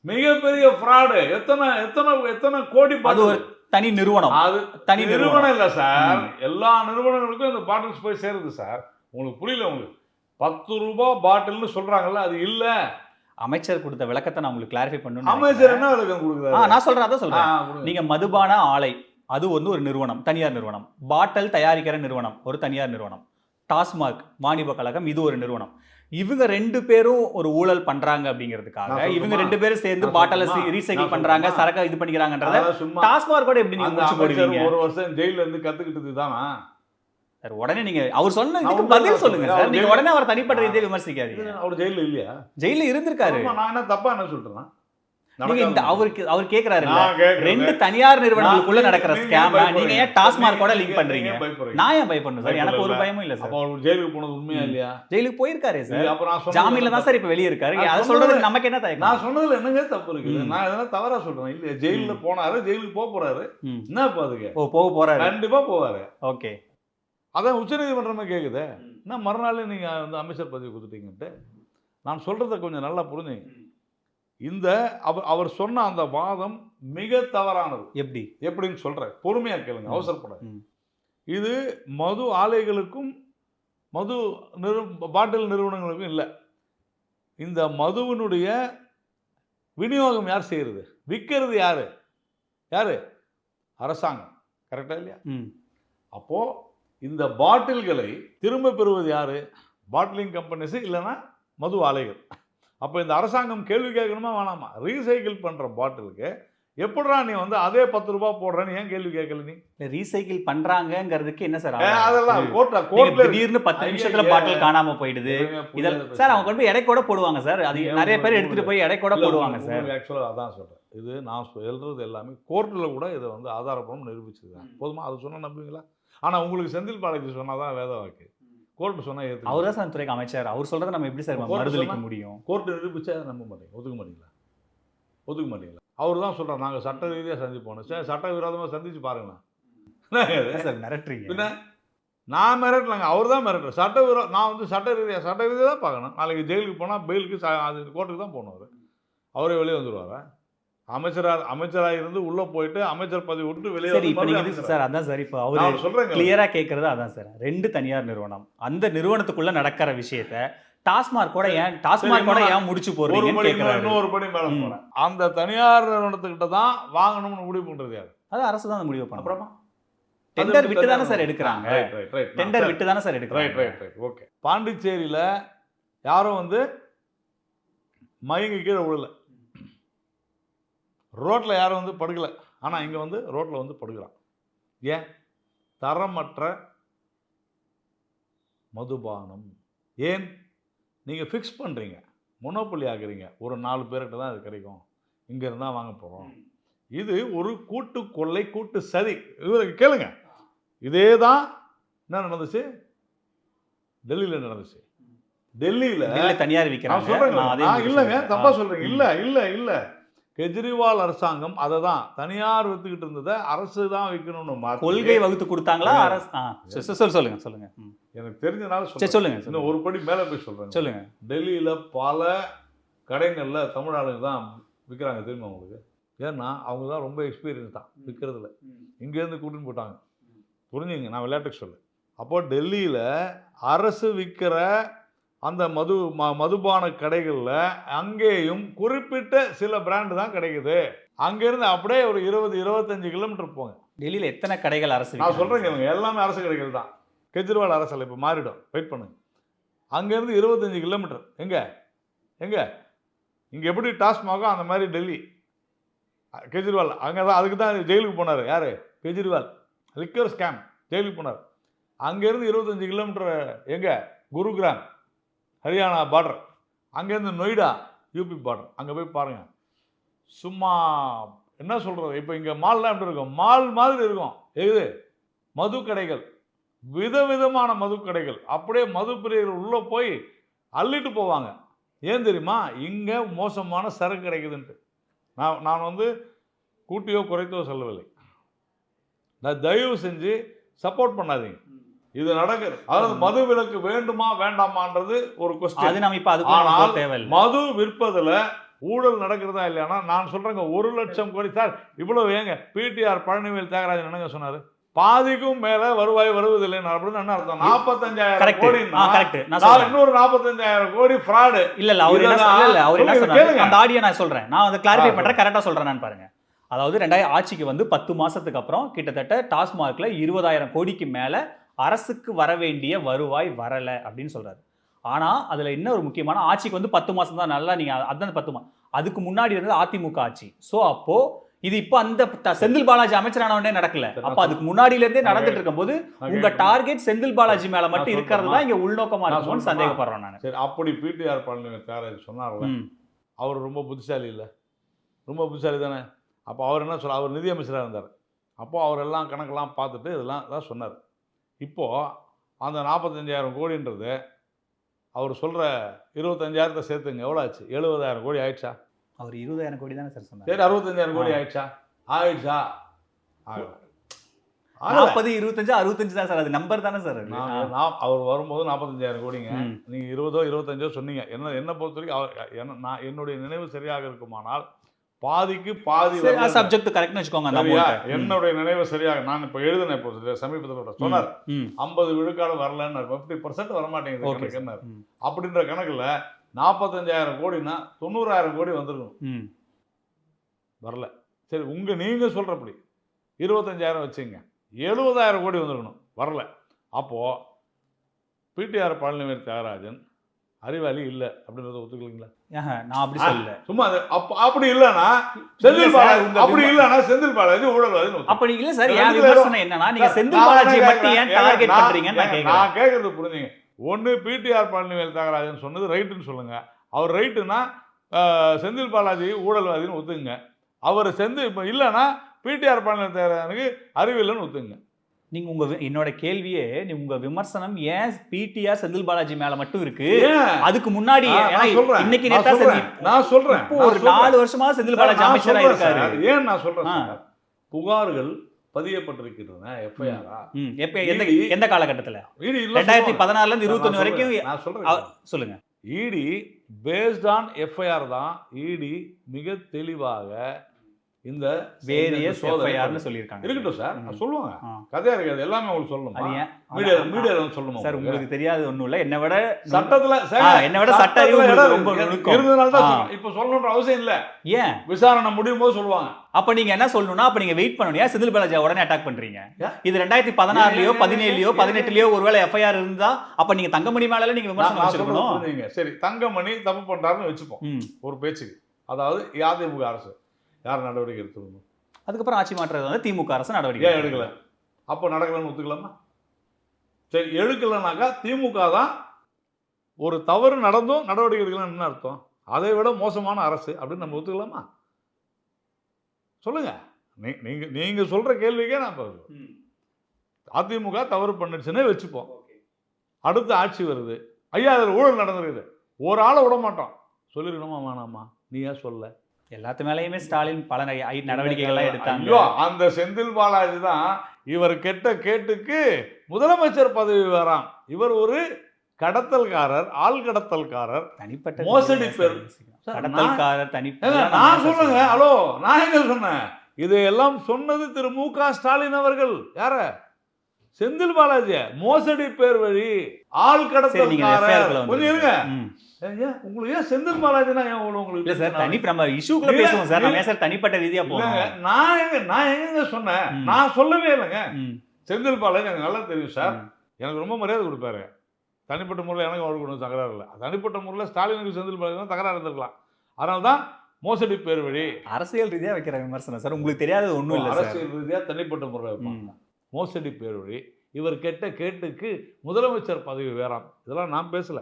Speaker 4: மிகப்பெரிய ஃப்ராடு. எத்தனை கோடி பாட்டில்.
Speaker 5: தனி நிறுவனம். அது
Speaker 4: தனி நிறுவனம் இல்லை சார். எல்லா நிறுவனங்களுக்கும் இந்த பாட்டில்ஸ் போய் சேருது சார். உங்களுக்கு புரியல? உங்களுக்கு 10 ரூபாய் பாட்டில்னு சொல்றாங்கல்ல, அது இல்ல.
Speaker 5: அமைச்சர் கொடுத்த விளக்கத்தை நான் உங்களுக்கு கிளாரிஃபை பண்ணணும்.
Speaker 4: அமைச்சர் என்ன விளக்கம் கொடுக்குறாரு?
Speaker 5: நான் சொல்றேன், அதான் சொல்றேன். நீங்க மதுபான ஆலை, அது வந்து ஒரு நிறுவனம், தனியார் நிறுவனம். பாட்டில் தயாரிக்கிற நிறுவனம் ஒரு தனியார் நிறுவனம். டாஸ்மாக் வாணிப கழகம் இது ஒரு நிறுவனம். இவங்க 2 பேரும் ஒரு ஊழல் பண்றாங்க அப்படிங்கிறதுக்காக இவங்க 2 பேரும் சேர்ந்து பாட்டில ரீசைக்கிள் பண்றாங்க, சரக்கு இது பண்ணிக்கிறாங்கன்றத டாஸ்மாக் கூட எப்படி நீங்க முடிச்சு போடுவீங்க?
Speaker 4: ஒரு வருஷம் ஜெயில இருந்து கத்துக்கிட்டது தானா
Speaker 5: சார்? உடனே நீங்க அவர் சொன்னதுக்கு பதில் சொல்லுங்க சார். நீங்க உடனே அவர் தனிப்பட்ட ரீதியாக விமர்சிக்காதீங்க.
Speaker 4: அவர் ஜெயில இல்லையா?
Speaker 5: ஜெயில இருந்திருக்காரு.
Speaker 4: நான் என்ன தப்பா என்ன சொல்றேன்?
Speaker 5: நீங்க இந்த அவர் கேக்குறாரு
Speaker 4: நான் கேக்குறது,
Speaker 5: ரெண்டு தனியார் நிறுவனங்களுக்குள்ள
Speaker 4: நான்
Speaker 5: நடக்கிற
Speaker 4: நீங்க
Speaker 5: ஸ்கேம்
Speaker 4: பயப்படுறீங்க.
Speaker 5: நீங்க ஏன் டாஸ்மார்க்கோட லிங்க்
Speaker 4: நீங்க
Speaker 5: பண்றீங்க?
Speaker 4: பயப்படுறீங்க.
Speaker 5: நான் ஏன் பயப்படணும் சார்? எனக்கு ஒரு
Speaker 4: பயப்படல.
Speaker 5: பயமும் இல்ல
Speaker 4: அப்போ
Speaker 5: சார்.
Speaker 4: அவர் ஜெயிலுக்கு போனது உண்மையா இல்லையா?
Speaker 5: ஜெயிலுக்கு போயிருக்காரு
Speaker 4: இல்ல,
Speaker 5: சார்.
Speaker 4: அப்ப நான் சொன்னது
Speaker 5: ஜாமீன்ல தான்
Speaker 4: என்ன
Speaker 5: சார் இப்ப வெளியே இருக்காரு.
Speaker 4: நான்
Speaker 5: அதை
Speaker 4: சொன்னது-
Speaker 5: சொல்றதுக்கு நமக்கு என்ன தயக்கம்?
Speaker 4: நான் சொன்னதுல என்னங்க தப்பு இருக்குது?
Speaker 5: ம்.
Speaker 4: நான் எதனா தவறா சொல்றேன் இல்ல? ஜெயில போனாரு, ஜெயிலுக்கு போக போறாரு.
Speaker 5: ம்.
Speaker 4: என்ன இப்ப அதுக்கு?
Speaker 5: ஓ போக போறாரு.
Speaker 4: கண்டிப்பா போவாரு.
Speaker 5: ஓகே.
Speaker 4: அதான் உச்சநீதிமன்றமே கேக்குது. என்ன மறுநாள் நீங்க வந்து அமைச்சர் பதவி கொடுத்துட்டீங்கன்ட்டு. நான் சொல்றத கொஞ்சம் நல்லா புரிஞ்சுங்க. இந்த அவர் சொன்ன அந்த வாதம் மிக தவறானது.
Speaker 5: எப்படி?
Speaker 4: எப்படின்னு சொல்றேன், பொறுமையா கேளுங்க, அவசரப்படாது.
Speaker 5: ம்.
Speaker 4: இது மது ஆலைகளுக்கும் மது பாட்டில் நிறுவனங்களுக்கும் இல்லை. இந்த மதுவினுடைய விநியோகம் யார் செய்யறது? விற்கிறது யாரு? யாரு? அரசாங்கம். கரெக்டா இல்லையா?
Speaker 5: ம்.
Speaker 4: அப்போ இந்த பாட்டில்களை திரும்ப பெறுவது யாரு? பாட்டிலிங் கம்பெனிஸ், இல்லைன்னா மது ஆலைகள். அப்போ இந்த அரசாங்கம் கேள்வி கேட்கணுமா வேணாமா? ரீசைக்கிள் பண்ற பாட்டிலுக்கு எப்படிடா நீ வந்து அதே 10 ரூபாய் போடுறேன்னு ஏன் கேள்வி கேட்கல நீ?
Speaker 5: ரீசைக்கிள் பண்றாங்கங்கிறதுக்கு என்ன சார்?
Speaker 4: அதெல்லாம்
Speaker 5: நீங்க
Speaker 4: கோர்ட்ல
Speaker 5: திடீர்னு 10 நிமிஷத்துல பாட்டில் காணாம போயிடுது. இதெல்லாம் சார் அவங்க கொண்டு போய் எடை கூட போடுவாங்க சார். அது நிறைய பேர் எடுத்துட்டு போய் எடை கூட போடுவாங்க சார்.
Speaker 4: ஆக்சுவலாக அதான் சொல்றேன். இது நான் எழுதுறது எல்லாமே கோர்ட்டில் கூட இதை வந்து ஆதாரப்பூர்வம் நிரூபிச்சிருக்காங்க. போதுமா? அது சொன்னா நம்புவீங்களா? ஆனா உங்களுக்கு செந்தில் பாலாஜி சொன்னாதான் வேத வாக்கு. கோர்ட் சொன்னா ஏற்று.
Speaker 5: அவர் தான் சார் துறைக்கு அமைச்சர். அவர் சொல்றதை நம்ம எப்படி சார் மறுதலிக்க முடியும்?
Speaker 4: கோர்ட் நிரூபிச்சா நம்ப மாட்டீங்க, ஒத்துக்க மாட்டீங்களா? ஒத்துக்க மாட்டீங்களா? அவர் தான் சொல்றாரு நாங்கள் சட்ட ரீதியாக சந்திப்போம். சரி, சட்ட விரோதமாக சந்திச்சு பாருங்களேன்
Speaker 5: சார் மிரட்டுறீங்க.
Speaker 4: பின்ன நான் மிரட்டலாங்க, அவர் தான் மிரட்டுறேன். நான் வந்து சட்ட ரீதியாக தான் பார்க்கணும். நாளைக்கு ஜெயிலுக்கு போனால் பெயிலுக்கு அது கோர்ட்டுக்கு தான் போகணும். அவரே வெளியே வந்துடுவாரா? அமைச்சராக இருந்து உள்ள போயிட்டு அமைச்சர் பதவி விட்டு வெளியே
Speaker 5: சரி இப்போ நீங்க சார் அதான் சார் இப்போ அவர்
Speaker 4: சொல்றேன்
Speaker 5: கிளியரா கேட்கறது அதான் சார். ரெண்டு தனியார் நிறுவனம், அந்த நிறுவனத்துக்குள்ள நடக்கிற விஷயத்தை டாஸ்மார்க்கோட ஏன் முடிச்சு போறீங்கன்னு கேக்குறாரு.
Speaker 4: இன்னொரு படி மேல போறேன். அந்த தனியார் நிறுவனத்துக்கிட்ட தான் வாங்கணும்னு முடிவு பண்றது யாரு?
Speaker 5: அது அரசு தான் முடிவு பண்ணும்.
Speaker 4: அப்புறமா
Speaker 5: டெண்டர் விட்டு தானே சார் எடுக்கிறாங்க. டெண்டர் விட்டு தானே சார் எடுக்கிறாங்க.
Speaker 4: ரைட். ஓகே. பாண்டிச்சேரியில யாரும் வந்து மயங்கி கீழே விழல, ரோட்ல யாரும் வந்து படுக்கல. ஆனா இங்க வந்து ரோட்ல வந்து படுக்கிறான். ஏன்? தரமற்ற மதுபானம். ஏன்? நீங்க ஃபிக்ஸ் பண்றீங்க, மொனோபொலி ஆகுறீங்க. ஒரு 4 பேர்கிட்ட தான் அது கிடைக்கும், இங்க இருந்தா வாங்க போறோம். இது ஒரு கூட்டு கொள்ளை, கூட்டு சதி. இவருக்கு கேளுங்க, இதே தான் என்ன நடந்துச்சு டெல்லியில நடந்துச்சு. டெல்லியில
Speaker 5: தனியார்
Speaker 4: நான்
Speaker 5: விக்கிறாங்க.
Speaker 4: சொல்றேன் இல்லைங்க, தப்பா சொல்றீங்க. இல்ல கெஜ்ரிவால் அரசாங்கம் அதை தான் தனியார் வித்துக்கிட்டு இருந்ததை அரசு தான் விற்கணும்னு
Speaker 5: கொள்கை வகுத்து கொடுத்தாங்களா அரசு? சொல்லுங்க.
Speaker 4: எனக்கு தெரிஞ்சனால
Speaker 5: சொல்லுங்க.
Speaker 4: இன்னும் ஒரு படி மேல போய் சொல்றேன்.
Speaker 5: சொல்லுங்க.
Speaker 4: டெல்லியில பல கடைகள்ல தமிழ் ஆளுங்க தான் விற்கிறாங்க. தெரியுமா உங்களுக்கு? ஏன்னா அவங்க தான் ரொம்ப எக்ஸ்பீரியன்ஸ் தான் விற்கிறதுல. இங்கேருந்து கூட்டின்னு போட்டாங்க. புரிஞ்சுங்க, நான் விளையாட்டுக்கு சொல்ல. அப்போ டெல்லியில அரசு விற்கிற அந்த மதுபான கடைகளில் அங்கேயும் குறிப்பிட்ட சில பிராண்டு தான் கிடைக்குது. அங்கேருந்து அப்படியே ஒரு 20-25 கிலோமீட்டர் போங்க.
Speaker 5: டெல்லியில் எத்தனை கடைகள் அரசு?
Speaker 4: நான் சொல்கிறேங்க, எல்லாமே அரசு கடைகள் தான். கெஜ்ரிவால் அரசில் இப்போ மாறிடும், வெயிட் பண்ணுங்க. அங்கேருந்து 25 கிலோமீட்டர். எங்கே இங்கே எப்படி டாஸ்மாகோ அந்த மாதிரி டெல்லி கெஜ்ரிவால் அங்கே தான். அதுக்கு தான் ஜெயிலுக்கு போனார். யார்? கெஜ்ரிவால். லிக்கர் ஸ்கேம் ஜெயிலுக்கு போனார். அங்கேருந்து 25 கிலோமீட்டர் எங்கே? குருகிராம், ஹரியானா பார்டர். அங்கேருந்து நொய்டா, யூபி பார்டர். அங்கே போய் பாருங்கள். சும்மா என்ன சொல்கிறது, இப்போ இங்கே மால்லாம் எப்படி இருக்கும்? மால் மாதிரி இருக்கும். எது? மது கடைகள், விதவிதமான மது கடைகள். அப்படியே மது பிரியர்கள் உள்ளே போய் அள்ளிட்டு போவாங்க. ஏன் தெரியுமா? இங்கே மோசமான சரக்கு கிடைக்குதுன்ட்டு. நான் வந்து கூட்டியோ குறைத்தோ சொல்லவில்லை. நான் தயவு செஞ்சு சப்போர்ட் பண்ணாதீங்க. இது நடக்குது. அதாவது மது விலக்கு வேண்டுமா வேண்டாமான்றது ஒரு கொஸ்டின். ஆனால் மது விற்பதுல ஊழல் நடக்கிறதா இல்லையானா நான் சொல்றேங்க, 1 லட்சம் கோடி. சார் இவ்வளவு ஏங்க பிடிஆர் பழனிவேல் தியாகராஜன் என்னங்க சொன்னாரு? பாதிக்கும் மேல வருவாய் வருவதில்லை அப்படின்னு என்ன அர்த்தம்? 45,000 கோடி. இன்னொரு 45,000 கோடி ஃப்ராடு.
Speaker 5: இல்ல அவர் என்ன சொன்னாரு அந்த ஆடியோ நான் சொல்றேன். நான் வந்து கிளாரிஃபை பண்றேன், கரெக்டா சொல்றேன் நான். பாருங்க, அதாவது 2000 ஆட்சிக்கு வந்து 10 மாசத்துக்கு அப்புறம் கிட்டத்தட்ட டாஸ்மார்க்ல 20,000 கோடிக்கு மேல அரசுக்கு வர வேண்டிய வருவாய் வரல அப்படின்னு சொல்றாரு. ஆனா அதுல என்ன ஒரு முக்கியமான, ஆட்சிக்கு வந்து 10 மாசம் தான். நல்லா நீங்க அதான் 10 மாசம். அதுக்கு முன்னாடி இருந்தது அதிமுக ஆட்சி. சோ அப்போ இது இப்ப அந்த செந்தில் பாலாஜி அமைச்சரான உடனே நடக்கல. அப்ப அதுக்கு முன்னாடியில இருந்தே நடந்துட்டு இருக்கும்போது உங்க டார்கெட் செந்தில் பாலாஜி மேல மட்டும் இருக்கிறது தான் இங்க உள்நோக்கமா இருக்கும்னு சந்தேகப்படுறேன் நான்.
Speaker 4: சரி, அப்படி பிடிஆர் பழனிவேல் தியாகராஜன் சொன்னார்ல, அவர் ரொம்ப புத்திசாலி இல்ல? ரொம்ப புத்திசாலி தானே. அப்போ அவர் என்ன சொல்ல, அவர் நிதியமைச்சராக இருந்தார். அப்போது அவர் எல்லாம் கணக்கெல்லாம் பார்த்துட்டு இதெல்லாம் தான் சொன்னார். இப்போது அந்த 45,000 கோடின்றது அவர் சொல்கிற 25,000 சேர்த்துங்க, எவ்வளோ ஆச்சு? 70,000 கோடி ஆயிடுச்சா?
Speaker 5: அவர் 20,000 கோடி தானே சார் சொன்னார்.
Speaker 4: சரி, 65,000 கோடி ஆயிடுச்சா? ஆயிடுச்சா? ஆகல.
Speaker 5: 40, 25, 65 தான் சார். அது நம்பர் தானே சார்.
Speaker 4: நான் அவர் வரும்போது 45,000 கோடிங்க. நீங்கள் 20ஓ 25ஓ சொன்னீங்க. என்னை பொறுத்த வரைக்கும் அவர் நான் என்னுடைய நினைவு சரியாக இருக்குமானால் பாதிக்கு பாதி
Speaker 5: சப்ஜெக்ட் கரெக்ட்னு வச்சுக்கோங்க.
Speaker 4: என்னுடைய நினைவு சரியாக நான் இப்போ எழுதினேன். இப்போ சமீபத்தில் சொன்னார் 50 விழுக்காடு வரலன்னு, 50% வரமாட்டேங்குது என்ன அப்படின்ற கணக்கில் 45,000 கோடினா 90,000 கோடி வந்துருக்கணும். வரல. சரி, நீங்கள் சொல்கிறபடி 25,000 வச்சுங்க, 70,000 கோடி வந்துருக்கணும். வரல. அப்போது பிடிஆர் பழனிவேல் தியாகராஜன் அறிவாளி இல்லை அப்படின்றத ஒத்துக்கலீங்களா?
Speaker 5: நான் அப்படி சொல்லல.
Speaker 4: சும்மா அப்படி இல்லைன்னா செந்தில் பாலாஜி, அப்படி இல்லைன்னா செந்தில் பாலாஜி ஊழல்வாதி.
Speaker 5: அப்படி இல்லை சார். என் விமர்சனம் என்னன்னா, நீங்க செந்தில் பாலாஜியை மட்டும் ஏன் டார்கெட் பண்றீங்கன்னு நான்
Speaker 4: கேட்கறது புரிஞ்சுங்க. ஒன்று பிடிஆர் பழனிவேல் தியாகராஜன் சொன்னது ரைட்டுன்னு சொல்லுங்க. அவர் ரைட்டுன்னா செந்தில் பாலாஜி ஊழல்வாதின்னு ஒத்துக்குங்க. அவர் இப்போ இல்லைன்னா பிடிஆர் பழனிவேல் தியாகராஜனுக்கு அறிவில்லைன்னு ஒத்துங்க.
Speaker 5: நீங்க என்னோட கேள்வியே, உங்க விமர்சனம் ஏன் பிடிஆர் செந்தில் பாலாஜி மேல மட்டும் இருக்கு? அதுக்கு முன்னாடி இன்னைக்கு
Speaker 4: நான் சொல்றேன்,
Speaker 5: ஒரு 4 வருஷமா செந்தில் பாலாஜி அமைச்சரா இருக்காரு.
Speaker 4: ஏன் நான் சொல்றேன், புகார்கள் பதியப்பட்டிருக்கின்றன. எஃப்ஐஆரா?
Speaker 5: எந்த காலகட்டத்துல? 2014ல இருந்து 21 வரைக்கும்
Speaker 4: நான் சொல்றேன்.
Speaker 5: சொல்லுங்க.
Speaker 4: இடி பேஸ்ட் ஆன் எஃப்ஐஆர் தான். இடி மிக தெளிவாக இந்த
Speaker 5: வேரியஸ் எஃப்ஐஆர்னு சொல்லியிருக்காங்க.
Speaker 4: இருக்கட்டும் சார், சொல்லுவாங்க. கதையா இருக்காது, எல்லாமே உங்களுக்கு சொல்லணும். மீடியா சொல்லணும்
Speaker 5: சார். உங்களுக்கு தெரியாது ஒண்ணும் இல்ல. என்னை விட
Speaker 4: சட்டத்துல
Speaker 5: சட்ட அறிவு ரொம்ப
Speaker 4: இருந்தனால தான் இப்ப சொல்லணும்ன்ற அவசியம் இல்ல.
Speaker 5: ஏன்
Speaker 4: விசாரணை முடியும் போது சொல்லுவாங்க.
Speaker 5: அப்ப நீங்க என்ன சொல்லணும்னா, அப்ப நீங்க வெயிட் பண்ணணும். செந்தில் பாலாஜி உடனே அட்டாக் பண்றீங்க. இது 2016லயோ 17லயோ 18லயோ ஒருவேளை எஃப்ஐஆர் இருந்தா அப்ப நீங்க தங்கமணி மேல நீங்க விமர்சனம் வச்சிருக்கணும்.
Speaker 4: சரி, தங்கமணி தப்பு பண்றாருன்னு வச்சுப்போம் ஒரு பேச்சுக்கு. அதாவது அதிமுக அரசு யார் நடவடிக்கை எடுத்துக்கணும்?
Speaker 5: அதுக்கப்புறம் ஆட்சி மாற்றது வந்து திமுக அரசு நடவடிக்கை
Speaker 4: எடுக்கல. அப்போ நடக்கலன்னு ஒத்துக்கலாமா? சரி, எடுக்கலனாக்கா திமுக தான் ஒரு தவறு நடந்தும் நடவடிக்கை எடுக்கலன்னு என்ன அர்த்தம்? அதை விட மோசமான அரசு அப்படின்னு நம்ம ஒத்துக்கலாமா? சொல்லுங்க. நீங்க சொல்ற கேள்விக்கே நான் அதிமுக தவறு பண்ணிடுச்சுன்னே வச்சுப்போம். அடுத்த ஆட்சி வருது, ஐயா அதில் ஊழல் நடந்திருக்குது, ஒரு ஆளை விட மாட்டோம். சொல்லிருக்கணுமா வேணாமா? நீ ஏன் சொல்ல?
Speaker 5: எல்லாத்து மேலேயுமே ஸ்டாலின் பல நடவடிக்கைகள்லாம் எடுத்தாங்க.
Speaker 4: ஐயோ, அந்த செந்தில் பாலாஜி தான் இவர் கெட்ட கேட்டுக்கு முதலமைச்சர் பதவி வராம். இவர் ஒரு கடத்தல்காரர், ஆள் கடத்தல்காரர்,
Speaker 5: தனிப்பட்ட
Speaker 4: மோசடி பேர்
Speaker 5: கடத்தல்காரர்.
Speaker 4: நான் சொல்லுங்க. ஹலோ, நான் எங்க சொன்னேன்? இதையெல்லாம் சொன்னது திரு மு.க. ஸ்டாலின் அவர்கள். யார? செந்தில் பாலாஜி. மோசடி பேர் வழி ஆள் கடத்தல்காரர். கொஞ்சம் இருங்க. உங்களுக்கு ஏன் செந்தில் பாலாஜினா உங்களுக்கு
Speaker 5: சார் தனி நம்ம இஷ்யூக்குள்ள பேசுவோம் சார். நம்ம சார் தனிப்பட்ட ரீதியா போங்க.
Speaker 4: நான் எங்க சொன்னேன்? நான் சொல்லவே இல்லைங்க. செந்தில் பாலாஜி எனக்கு நல்லா தெரியும் சார். எனக்கு ரொம்ப மரியாதை கொடுப்பாரு. தனிப்பட்ட முறையில் எனக்கு அவருக்கு ஒன்றும் தகராறு இல்லை. தனிப்பட்ட முறையில் ஸ்டாலினுக்கு செந்தில் பாலாஜி தான் தகராறு இருந்திருக்கலாம். அதனால தான் மோசடி பேர் வழி
Speaker 5: அரசியல் ரீதியா வைக்கிற விமர்சனம் சார். உங்களுக்கு தெரியாதது ஒன்றும் இல்லை.
Speaker 4: அரசியல் ரீதியா தனிப்பட்ட முறையில் வைப்பாங்க. மோசடி பேர் வழி இவர் கெட்ட கேட்டுக்கு முதலமைச்சர் பதவி வேறாம். இதெல்லாம் நான் பேசல.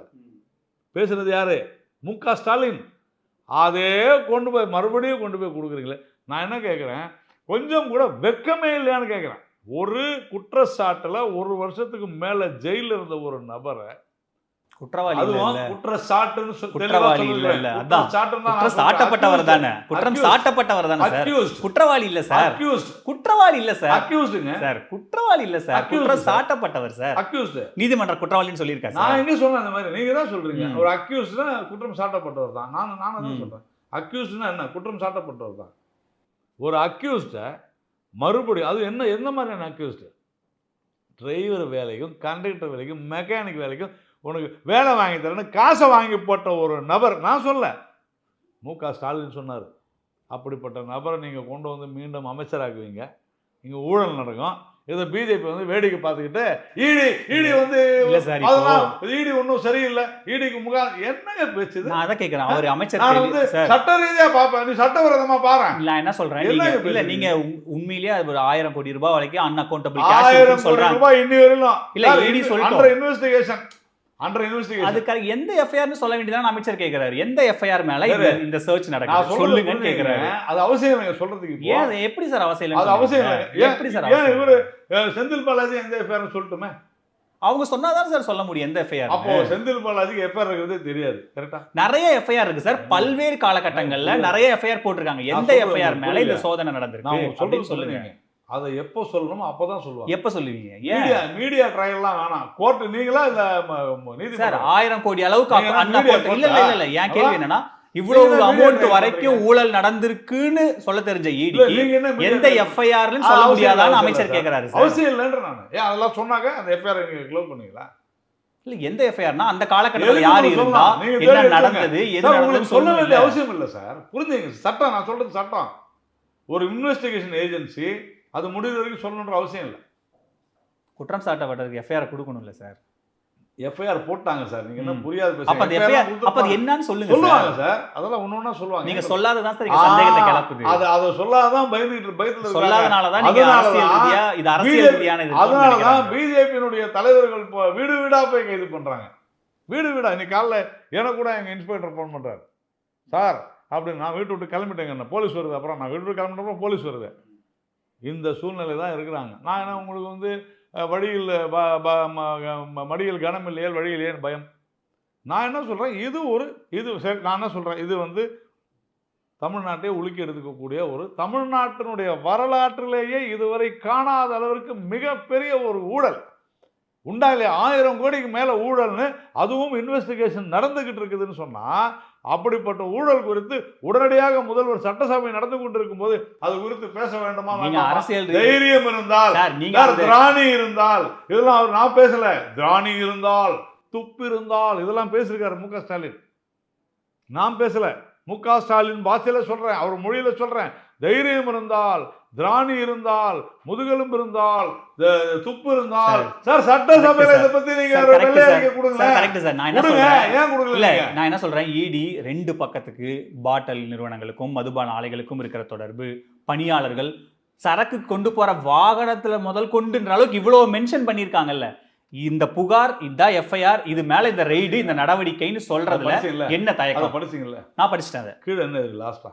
Speaker 4: பேசுனது யாரு? மு.க. ஸ்டாலின். அதே கொண்டு போய் மறுபடியும் கொண்டு போய் கொடுக்குறீங்களே. நான் என்ன கேட்குறேன், கொஞ்சம் கூட வெக்கமே இல்லையான்னு கேட்குறேன். ஒரு குற்றச்சாட்டில் 1 வருஷத்துக்கு மேலே ஜெயிலில் இருந்த ஒரு நபரை குற்றம் சாட்டப்பட்டவர் தானே குற்றவாளி இல்ல சார். குற்றவாளி இல்ல சார். குற்றவாளி இல்ல சார். குற்றம் சாட்டப்பட்டவர் சார். நீதிமன்ற குற்றவாளின்னு சொல்லியிருக்காரு. நான் எங்க சொன்னேன் அந்த மாதிரி? நீங்க தான் சொல்றீங்க. ஒரு அக்யூஸ்ட்னா குற்றம் சாட்டப்பட்டவர் தான். நானும் தான் சொல்றேன். அக்யூஸ்ட்னா என்ன? குற்றம் சாட்டப்பட்டவர் தான். ஒரு அக்யூஸ்ட மறுபடியும் அது என்ன மாதிரியான அக்யூஸ்ட்? டிரைவர் வேலைக்கும் கண்டக்டர் வேலைக்கும் மெக்கானிக் வேலைக்கும் உனக்கு வேலை வாங்கி தரேன்னு காசை வாங்கி போட்ட ஒரு நபர். நான் சொல்ல, மு.க. ஸ்டாலின் சொன்னார். அப்படிப்பட்ட நபரை நீங்கள் கொண்டு வந்து மீண்டும் அமைச்சராக்குவீங்க, இங்கே ஊழல் நடக்கும். இதை பிஜேபி வந்து வேடிக்கை பார்த்துக்கிட்டு ஈடி வந்து ஈடி ஒன்றும் சரியில்லை, ஈடிக்கு என்னங்க பேச்சுது?
Speaker 5: நான் அதை கேட்குறேன். அவர் அமைச்சர்
Speaker 4: சட்ட ரீதியாக பார்ப்பேன், நீ சட்டவிரோதமா பாரு.
Speaker 5: இல்லை என்ன சொல்றேன், இல்லை நீங்க உண்மையிலேயே அது ஒரு 1000 கோடி ரூபாய் வரைக்கும் அன்அக்கௌண்டபிள்
Speaker 4: 1000 கோடி ரூபாய் இன்னி வரையிலும்
Speaker 5: இல்லை ஈடி சொல்லிட்டு
Speaker 4: இன்வெஸ்டிகேஷன் அண்டர் இன்வெஸ்டிகேஷன்.
Speaker 5: அதுக்கு எந்த எஃப்ஐஆர்னு சொல்ல வேண்டியதான் அமைச்சர் கேக்குறாரு. எந்த எஃப்ஐஆர் மேல இந்த சர்ச்
Speaker 4: நான்
Speaker 5: நடக்குது சொல்லுங்கன்னு கேக்குறாரு.
Speaker 4: அது அவசியம் இல்லைங்க சொல்றதுக்கு. இப்போ
Speaker 5: ஏன் எப்படி சார் அவசியம்
Speaker 4: அது அவசியம் இல்லை.
Speaker 5: எப்படி சார்
Speaker 4: ஏன் இவரு செந்தில் பாலாஜி எந்த எஃப்ஐஆர் சொல்லட்டுமே?
Speaker 5: அவங்க சொன்னாதான் சார் சொல்ல முடியும் எந்த எஃப்ஐஆர்.
Speaker 4: அப்போ செந்தில் பாலாஜிக்கு எஃப்ஐஆர் இருக்கிறதே தெரியாது. கரெக்டா?
Speaker 5: நிறைய எஃப்ஐஆர் இருக்கு சார். பல்வேறு காலகட்டங்கள்ல நிறைய எஃப்ஐஆர் போட்டிருக்காங்க. எந்த எஃப்ஐஆர் மேல இந்த சோதனை நடந்திருக்கு அப்படின்னு சொல்லுங்க.
Speaker 4: அதை எப்போ சொல்லணுமோ அப்பதான் சொல்லுவாங்க.
Speaker 5: எப்ப சொல்லுவீங்க?
Speaker 4: மீடியா ட்ரையல்லாம் வேணாம். கோர்ட் நீங்களா இல்ல நீதி
Speaker 5: சார் 1000 கோடி அளவுக்கு அண்ணா கோர்ட் இல்ல என் கேள்வி என்னன்னா இவ்வளவு அமௌண்ட் வரைக்கும் ஊழல் நடந்திருக்குன்னு சொல்ல தெரிஞ்ச ஈடி எந்த எஃப்ஐஆர்னு சொல்ல முடியாதான்னு அமைச்சர் கேக்குறாரு.
Speaker 4: அவசியம் இல்லைன்ற நான் ஏன் அதெல்லாம் சொன்னாங்க அந்த எஃப்ஐஆர் நீங்க க்ளோஸ் பண்ணீங்களா?
Speaker 5: இல்ல எந்த எஃப்ஐஆர்னா அந்த காலகட்டத்துல யார் இருந்தா என்ன நடந்தது எது நடந்ததுன்னு
Speaker 4: சொல்ல வேண்டிய அவசியம் இல்லை சார். புரிஞ்சுங்க. சட்டம் நான் சொல்றது சட்டம். ஒரு இன்வெஸ்டிகேஷன் ஏஜென்சி அது முடிவு வரைக்கும் சொல்லணுன்ற அவசியம் இல்லை.
Speaker 5: குற்றம் சாட்டப்பட்டதுக்கு எஃப்ஐஆர் கொடுக்கணும்ல சார்.
Speaker 4: எஃப்ஐஆர் போட்டாங்க சார். நீங்க என்ன புரியாது
Speaker 5: அப்ப அது எஃப்ஐஆர் அப்ப அது என்னன்னு சொல்லுங்க
Speaker 4: சார். அதெல்லாம் ஒண்ணொண்ணா சொல்லுவாங்க.
Speaker 5: நீங்க சொல்லாததான் சார் இங்க சந்தேகத்தை கிளப்புது.
Speaker 4: அத சொல்லாததான் பயத்துல
Speaker 5: சொல்லாதனால தான் நீங்க அரசியல் ரீதியா இது அரசியல் ரீதியான இது.
Speaker 4: அதனால தான் பிஜேபியினுடைய தலைவர்கள் வீடு வீடா போய் கைது பண்றாங்க. வீடு வீடா. இன்னைக்கு காலைல எனக்கு கூட எங்க இன்ஸ்பெக்டர் ஃபோன் பண்றாரு. சார் அப்படின்னு நான் வீட்டு விட்டு கிளம்பிட்டேங்க. போலீஸ் வருது. அப்புறம் நான் வீட்டு விட்டு கிளம்பிட்டப்போ போலீஸ் வருது. இந்த சூழ்நிலை தான் இருக்கிறாங்க. நான் என்ன உங்களுக்கு வழியில் மடியில் கனம் இல்லையால் வழியில் ஏன் பயம்? நான் என்ன சொல்கிறேன், நான் என்ன சொல்கிறேன், இது தமிழ்நாட்டை உலுக்கி எடுத்துக்கக்கூடிய தமிழ்நாட்டினுடைய வரலாற்றிலேயே இதுவரை காணாத அளவிற்கு மிகப்பெரிய ஒரு ஊழல் உண்டா இல்லையா? 1000 கோடிக்கு மேலே ஊழல்னு அதுவும் இன்வெஸ்டிகேஷன் நடந்துகிட்டு இருக்குதுன்னு சொன்னால் அப்படிப்பட்ட ஊழல் குறித்து உடனடியாக முதல்வர் சட்டசபை நடந்து கொண்டிருக்கும் போது அது குறித்து பேச வேண்டுமா?
Speaker 5: அரசியல்
Speaker 4: தைரியம் இருந்தால், திராணி இருந்தால், இதெல்லாம் நான் பேசல. திராணி இருந்தால், துப்பு இருந்தால், இதெல்லாம் பேசிருக்காரு மு க ஸ்டாலின். நான் பேசல. மு க ஸ்டாலின் பாஷையில சொல்றேன், அவர் மொழியில சொல்றேன். தைரியம் இருந்தால், திராணி இருந்தால், முதுகெலும்பு இருந்தால், துப்பு இருந்தால் சார் சட்டசபையில இத பத்தி நீங்க கொடுங்க.
Speaker 5: Correct sir. நான் என்ன சொல்றேன், ஏன் கொடுக்கல? நான் என்ன சொல்றேன், இடி 2 பக்கத்துக்கு பாட்டல் நிறுவனங்களுக்கும் மதுபான ஆலைகளுக்கும் இருக்கிற தொடர்பு, பணியாளர்கள் சரக்கு கொண்டு போற வாகனத்துல முதல் கொண்டுன்ற அளவுக்கு இவ்வளவு மென்ஷன் பண்ணிருக்காங்கல்ல. இந்த புகார், இந்த எஃப்ஐஆர், இது மேல இந்த ரெய்டு, இந்த நடவடிக்கைன்னு சொல்றதுல என்ன தயக்கம்?
Speaker 4: படிச்சீங்கல்ல?
Speaker 5: நான் படிச்சிட்டேன்.
Speaker 4: கீழ என்ன இருக்கு லாஸ்டா?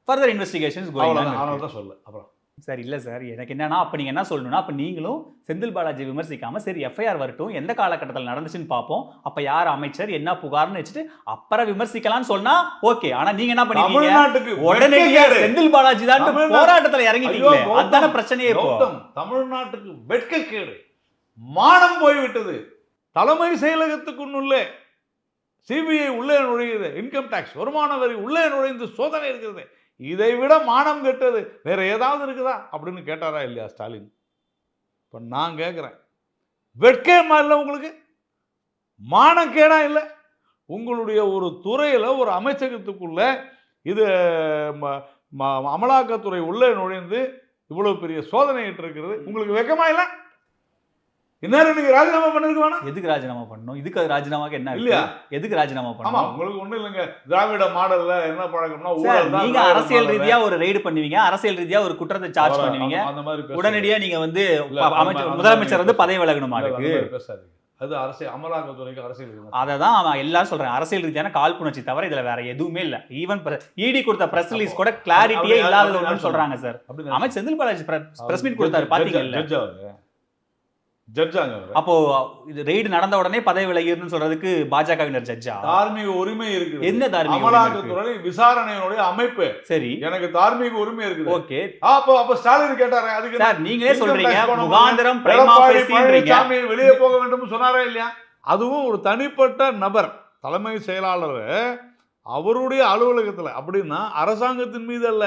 Speaker 5: Further investigations going on.
Speaker 4: அவ்வளவுதான் சொல்ல. அப்புறம்
Speaker 5: சார் இல்ல சார், எனக்கு என்னன்னா அப்ப நீங்க என்ன சொல்லணும்னா, அப்ப நீங்களும் செந்தில் பாலாஜி விமர்சிக்காம சரி எஃப்ஐஆர் வரட்டும், எந்த காலகட்டத்தில் நடந்துச்சுன்னு பார்ப்போம், அப்ப யார் அமைச்சர் என்ன புகார்னு வச்சுட்டு அப்புறம் விமர்சிக்கலாம்னு சொன்னா ஓகே. ஆனா நீங்க என்ன பண்ணீங்க, உடனடியா செந்தில் பாலாஜி தான் போராட்டத்துல இறங்கிட்டீங்க. அதான பிரச்சனையே.
Speaker 4: தமிழ்நாட்டுக்கு வெட்கக்கேடு, மானம் போய்விட்டது. தலைமை செயலகத்துக்குள்ளே சிபிஐ உள்ளே நுழையுது, இன்கம் டாக்ஸ் வருமான வரி உள்ளே நுழைந்து சோதனை இருக்கிறது. இதை விட மானம் கெட்டது வேற ஏதாவது இருக்குதா அப்படின்னு கேட்டாரா இல்லையா ஸ்டாலின்? இப்ப நான் கேட்கிறேன், வெட்கமா இல்லை உங்களுக்கு? மானக்கேடா இல்லை? உங்களுடைய ஒரு துறையில ஒரு அமைச்சகத்துக்குள்ள இது அமலாக்கத்துறை உள்ளே நுழைந்து இவ்வளவு பெரிய சோதனை இருக்கிறது. உங்களுக்கு வெட்கமா இல்லை? இந்நேரம் நீங்க ராஜினாமா பண்ணிருக்க வேணாம்.
Speaker 5: எதுக்கு ராஜினாமா பண்ணணும்? இதுக்கு அது ராஜினாமாக்கு என்ன இல்லையா? எதுக்கு ராஜினாமா பண்ணணும்?
Speaker 4: ஆமா, உங்களுக்கு ஒண்ணு இல்லைங்க. திராவிட மாடல்ல என்ன பழக்கம்னா
Speaker 5: நீங்க அரசியல் ரீதியா ஒரு ரெய்டு பண்ணுவீங்க, அரசியல் ரீதியா ஒரு குற்றத்தை சார்ஜ் பண்ணுவீங்க, உடனடியா நீங்க முதலமைச்சர் பதவி விலகணுமா? அதுக்கு
Speaker 4: பேசாதீங்க. அது அரசியல், அமலாக்கத்துறைக்கு அரசியல்.
Speaker 5: அததான் எல்லாரும் சொல்றேன், அரசியல் ரீதியான காழ்ப்புணர்ச்சி தவிர இதுல வேற எதுவுமே இல்ல. ஈவன் இடி கொடுத்த பிரஸ் ரிலீஸ் கூட கிளாரிட்டியே இல்லாத ஒண்ணுன்னு சொல்றாங்க சார். அமைச்சர் செந்தில் பாலாஜி பிரஸ் மீட் கொடுத்தாரு, பாத்தீங்கல்ல?
Speaker 4: ஜட்ஜாங்க.
Speaker 5: அப்போ இது ரெய்டு நடந்த உடனே பதவி விலகிருன்னு சொல்றதுக்கு பாஜகவினர் ஜட்ஜா?
Speaker 4: தார்மீக உரிமை இருக்கு.
Speaker 5: என்ன தார்மீக?
Speaker 4: அமலாக்கத்துறை விசாரணையோட அமைப்பு.
Speaker 5: சரி,
Speaker 4: எனக்கு தார்மீக உரிமை இருக்குது.
Speaker 5: ஓகே.
Speaker 4: அப்ப ஸ்டாலின் கேட்டாரே, அதுக்கு
Speaker 5: சார் நீங்களே சொல்றீங்க முகாந்திரம் பிரைமா ஃபேசின்றீங்க.
Speaker 4: வெளியே போக வேண்டும் சொன்னாரா இல்லையா? அதுவும் ஒரு தனிப்பட்ட நபர், தலைமை செயலாளர் அவருடைய அலுவலகத்துல. அப்படின்னா அரசாங்கத்தின் மீது அல்ல,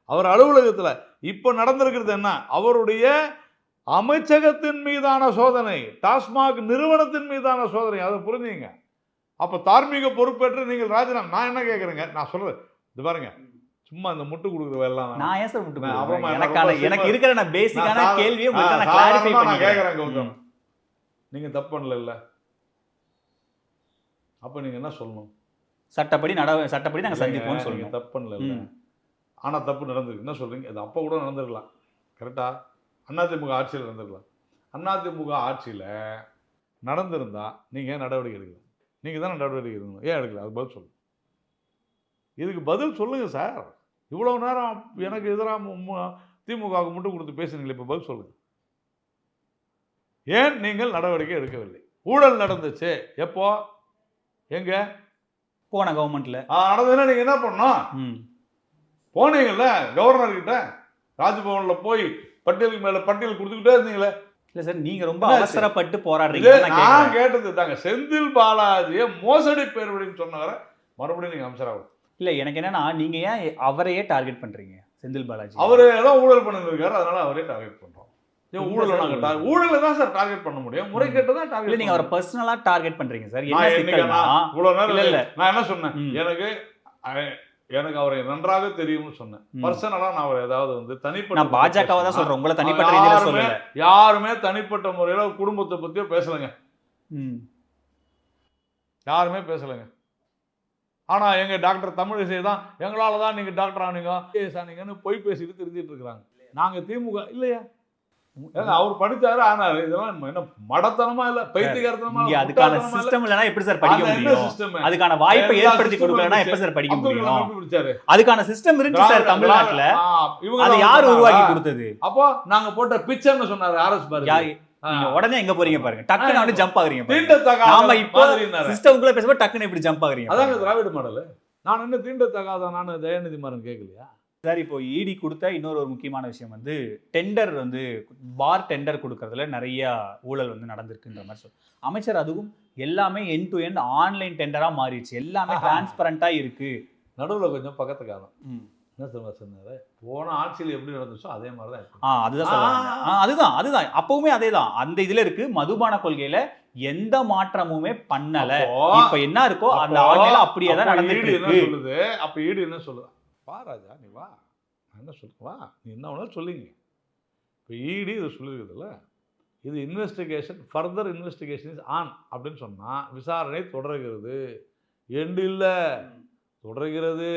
Speaker 4: அவர் அலுவலகத்துல. இப்ப நடந்திருக்கிறது என்ன? அவருடைய அமைச்சகத்தின் மீதான சோதனை, டாஸ்மாக் நிறுவனத்தின் மீதான சோதனை. அதை புரிஞ்சுங்க. அப்ப தார்மீக பொறுப்பேற்று நீங்கள் ராஜினாமா. நான் என்ன கேட்கறேங்க, நான் சொல்றது இது பாருங்க, சும்மா இந்த முட்டு கொடுக்குற வேலை எல்லாம்
Speaker 5: நான் ஏன் சார் முட்டு கொடுக்குறேன்? எனக்கு இருக்கிற நான் பேசிக்கான கேள்வியை உங்களுக்கு நான் கிளாரிஃபை
Speaker 4: நான் கேட்கறேன். கௌதம், நீங்க தப்பு பண்ணல இல்ல? அப்ப நீங்க என்ன சொல்லணும்?
Speaker 5: சட்டப்படி நாங்க சந்திப்போம்னு சொல்லுங்க.
Speaker 4: தப்பு பண்ணல இல்ல, ஆனா தப்பு நடந்திருக்கு. என்ன சொல்றீங்க? அது அப்ப கூட நடந்திருக்கலாம். கரெக்டா? அதிமுக ஆட்சியில் இருந்திருக்கலாம். அதிமுக ஆட்சியில் நடந்திருந்தா நீங்கள் ஏன் நடவடிக்கை எடுக்கல? நீங்கள் தானே நடவடிக்கை எடுக்கணும், ஏன் எடுக்கல? அது பதில் சொல்லுங்கள். இதுக்கு பதில் சொல்லுங்கள் சார். இவ்வளோ நேரம் எனக்கு எதிராக திமுகவுக்கு முட்டு கொடுத்து பேசுனீங்களே, இப்போ பதில் சொல்லுங்கள். ஏன் நீங்கள் நடவடிக்கை எடுக்கவில்லை? ஊழல் நடந்துச்சு எப்போ, எங்க
Speaker 5: போன கவர்மெண்ட்ல
Speaker 4: நடந்ததுன்னா நீங்கள் என்ன பண்ணணும்? போனீங்கல்ல கவர்னர்கிட்ட, ராஜ்பவனில் போய் பட்டியலுக்கு மேலே பட்டியல் கொடுத்துக்கிட்டே இருந்தீங்களே.
Speaker 5: இல்ல சார், நீங்க ரொம்ப அவசரப்பட்டு போராடுறீங்க.
Speaker 4: நான் கேட்டது தாங்க, செந்தில் பாலாஜியை மோசடி பேர்வழின்னு சொன்னவரை மறுபடியும் நீங்க அமைச்சராகும்.
Speaker 5: இல்ல எனக்கு என்னன்னா, நீங்க ஏன் அவரையே டார்கெட் பண்றீங்க? செந்தில் பாலாஜி
Speaker 4: அவரு ஏதோ ஊழல் பண்ணிருக்காரு, அதனால அவரே டார்கெட் பண்றோம். ஊழல் தான் சார் டார்கெட் பண்ண முடியும், முறைகேட்டு தான் டார்கெட்.
Speaker 5: நீங்க அவரை பர்சனலா டார்கெட் பண்றீங்க சார்.
Speaker 4: இவ்வளவு நேரம் இல்ல நான் என்ன சொன்னேன், எனக்கு அவரை நன்றாக தெரியும்னு சொன்னேன். பர்சனலா நான் அவர் ஏதாவது வந்து தனிப்பட்ட,
Speaker 5: நான் பாஜகவை தான் சொல்றேன், உங்களை தனிப்பட்ட ரீதியில சொல்லல.
Speaker 4: யாருமே தனிப்பட்ட முறையில குடும்பத்தை பத்தியோ பேசலங்க, யாருமே பேசலங்க. ஆனா எங்க டாக்டர் தமிழிசை தான் எங்களால தான் நீங்க டாக்டர் ஆனீங்கன்னு பொய் பேசிட்டு தெரிஞ்சிட்டு இருக்கிறாங்க. நாங்க திமுக இல்லையா, அவர் படிச்சாரு ஆனாரு. இதெல்லாம் என்ன மடத்தனமா இல்ல, பைத்தியகாரத்தனமா?
Speaker 5: அதுக்கான சிஸ்டம் இல்லனா எப்படி சார் படிக்க முடியும்? அதுக்கான வாய்ப்பை ஏற்படுத்தி கொடுக்கலனா எப்படி சார் படிக்க முடியும்? அதுக்கான சிஸ்டம் இருந்துச்சு சார் தமிழ்நாட்டுல, அது யார் உருவாக்கி கொடுத்தது?
Speaker 4: அப்போ நாங்க போட்ட பிச்சர்னு சொன்னாரு ஆர்எஸ் பாரதி.
Speaker 5: நீங்க உடனே எங்க போறீங்க பாருங்க, டக்குன்னு வந்து ஜம்ப் ஆகுறீங்க. நாம இப்போ சிஸ்டம்க்குள்ள பேசும்போது டக்குன்னு இப்படி ஜம்ப் ஆகுறீங்க.
Speaker 4: அதாங்க திராவிட மாடல். நான் என்ன தீண்டத்தகாத நான் தயாநிதி மாறன் கேட்கலையா
Speaker 5: சார்? இப்போ இடி கொடுத்த இன்னொரு முக்கியமான விஷயம் வந்து டெண்டர் வந்து பார் டெண்டர் கொடுக்கறதுல நிறைய ஊழல் வந்து நடந்திருக்குன்ற மாதிரி சொல்லு. அமைச்சர் அதுவும் எல்லாமே எண்ட் டு எண்ட் ஆன்லைன் டெண்டரா மாறிடுச்சு, எல்லாமே டிரான்ஸ்பரண்டா இருக்கு.
Speaker 4: நடுவில் கொஞ்சம் பக்கத்து காலம் என்ன சொன்னாரு, போன ஆட்சியில் எப்படி நடந்துச்சோ அதே மாதிரி தான்.
Speaker 5: அதுதான் அதுதான் அப்பவுமே அதே தான். அந்த இதுல இருக்கு, மதுபான கொள்கையில எந்த மாற்றமுமே பண்ணல. இப்ப என்ன இருக்கோ அந்த ஆன்லைன்ல அப்படியே தான் நடந்துட்டு
Speaker 4: சொல்லுது. அப்ப ஈடு என்ன சொல்லுது, வா ராஜா நீ வா, நான் என்ன சொல்லுவா, நீ என்ன வேணாலும் சொல்லிங்க. இப்போ ஈடு இது சொல்லியிருக்குதுல்ல, இது investigation, further investigation is on அப்படின்னு சொன்னால் விசாரணை தொடர்கிறது, எண்டு இல்லை, தொடர்கிறது,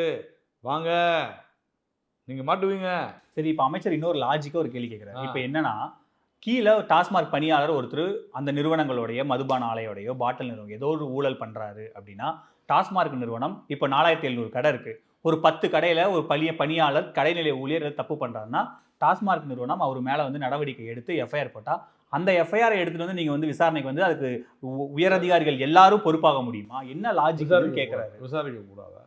Speaker 4: வாங்க நீங்கள் மாட்டுவீங்க.
Speaker 5: சரி, இப்போ அமைச்சர் இன்னொரு லாஜிக்காக ஒரு கேள்வி கேட்குறாரு. இப்போ என்னன்னா, கீழே டாஸ்மார்க் பணியாளர் ஒருத்தர் அந்த நிறுவனங்களுடைய மதுபான ஆலையோடையோ பாட்டில் நிறுவனம் ஏதோ ஒரு ஊழல் பண்ணுறாரு அப்படின்னா, டாஸ்மார்க் நிறுவனம் இப்போ 4700 கடை இருக்குது, ஒரு 10 கடையில் ஒரு பணியாளர் கடைநிலை ஊழியர் தப்பு பண்ணுறாருன்னா டாஸ்மார்க் நிறுவனம் அவர் மேலே வந்து நடவடிக்கை எடுத்து எஃப்ஐஆர் போட்டால் அந்த எஃப்ஐஆரை எடுத்துகிட்டு வந்து நீங்கள் வந்து விசாரணைக்கு வந்து அதுக்கு உயரதிகாரிகள் எல்லாரும் பொறுப்பாக முடியுமா? என்ன லாஜிக் கேட்குறாரு?
Speaker 4: விசாரிக்க கூடாதா?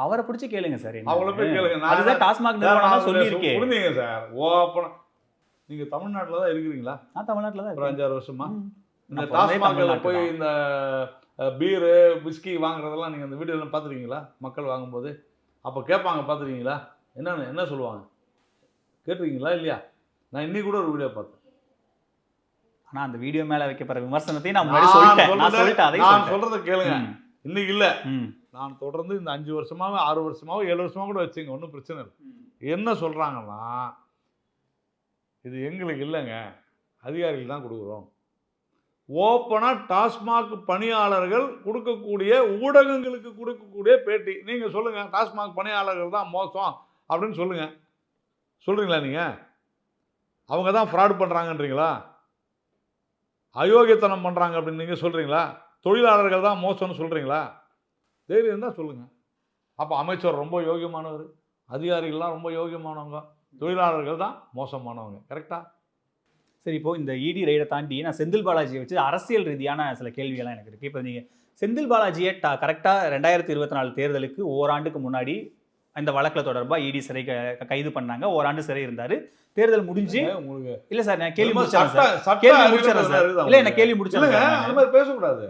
Speaker 5: அவரை பிடிச்சி கேளுங்க சார்.
Speaker 4: அவங்கள போய் கேளுங்க.
Speaker 5: அதுதான் டாஸ்மாக் நிறுவனம் சொல்லியிருக்கேன்.
Speaker 4: புரிஞ்சுங்க சார். ஓப்பன் நீங்கள் தமிழ்நாட்டில் தான் இருக்கிறீங்களா?
Speaker 5: நான் தமிழ்நாட்டில் தான்
Speaker 4: ஒரு 5-6 வருஷமா. இந்த டாஸ்மாகில் போய் இந்த பீரு விஸ்கி வாங்குறதெல்லாம் நீங்கள் அந்த வீடியோலாம் பார்த்துருக்கீங்களா? மக்கள் வாங்கும்போது அப்போ கேட்பாங்க, பார்த்துருக்கீங்களா? என்ன சொல்லுவாங்க, கேட்டிருக்கீங்களா இல்லையா? நான் இன்னைக்கு கூட ஒரு வீடியோ பார்த்தேன்.
Speaker 5: ஆனால் அந்த வீடியோ மேலே வைக்கப்படுற விமர்சனத்தையும் நான் சொல்லிட்டேன்.
Speaker 4: நான் சொல்கிறத கேளுங்க. இன்னைக்கு இல்லை, நான் தொடர்ந்து இந்த 5 வருஷமாவே 6 வருஷமாவோ 7 வருஷமா கூட வச்சுங்க, ஒன்றும் பிரச்சனை இல்லை. என்ன சொல்கிறாங்கன்னா, இது எங்களுக்கு இல்லைங்க, அதிகாரிகள் தான் கொடுக்குறோம். ஓப்பனாக டாஸ்மாக் பணியாளர்கள் கொடுக்கக்கூடிய ஊடகங்களுக்கு கொடுக்கக்கூடிய பேட்டி. நீங்கள் சொல்லுங்கள், டாஸ்மாக் பணியாளர்கள் தான் மோசம் அப்படின்னு சொல்லுங்கள். சொல்கிறீங்களா நீங்கள்? அவங்க தான் ஃப்ராட் பண்ணுறாங்கன்றீங்களா? அயோக்கியத்தனம் பண்ணுறாங்க அப்படின்னு நீங்கள் சொல்கிறீங்களா? தொழிலாளர்கள் தான் மோசம்னு சொல்கிறீங்களா? தைரியம் தான் சொல்லுங்கள். அப்போ அமைச்சர் ரொம்ப யோகியமானவர், அதிகாரிகள்லாம் ரொம்ப யோகியமானவங்க, தொழிலாளர்கள் தான் மோசமானவங்க. கரெக்டாக?
Speaker 5: சரி, இப்போ இந்த இடி ரைடை தாண்டி நான் செந்தில் பாலாஜியை வச்சு அரசியல் ரீதியான சில கேள்விகள்லாம் எனக்கு இருக்குது. இப்போ நீங்கள் செந்தில் பாலாஜியை கரெக்டாக 2024 தேர்தலுக்கு ஓராண்டுக்கு முன்னாடி இந்த வழக்கில் தொடர்பாக இடி சிறை கைது பண்ணாங்க, ஓராண்டு சிறை இருந்தார். தேர்தல் முடிஞ்சு உங்களுக்கு இல்லை சார், நான் கேள்வி முடிச்சிடறேன் சார். இல்லை, என்ன கேள்வி முடிச்சிடறேன்.
Speaker 4: அந்த மாதிரி பேசக்கூடாது.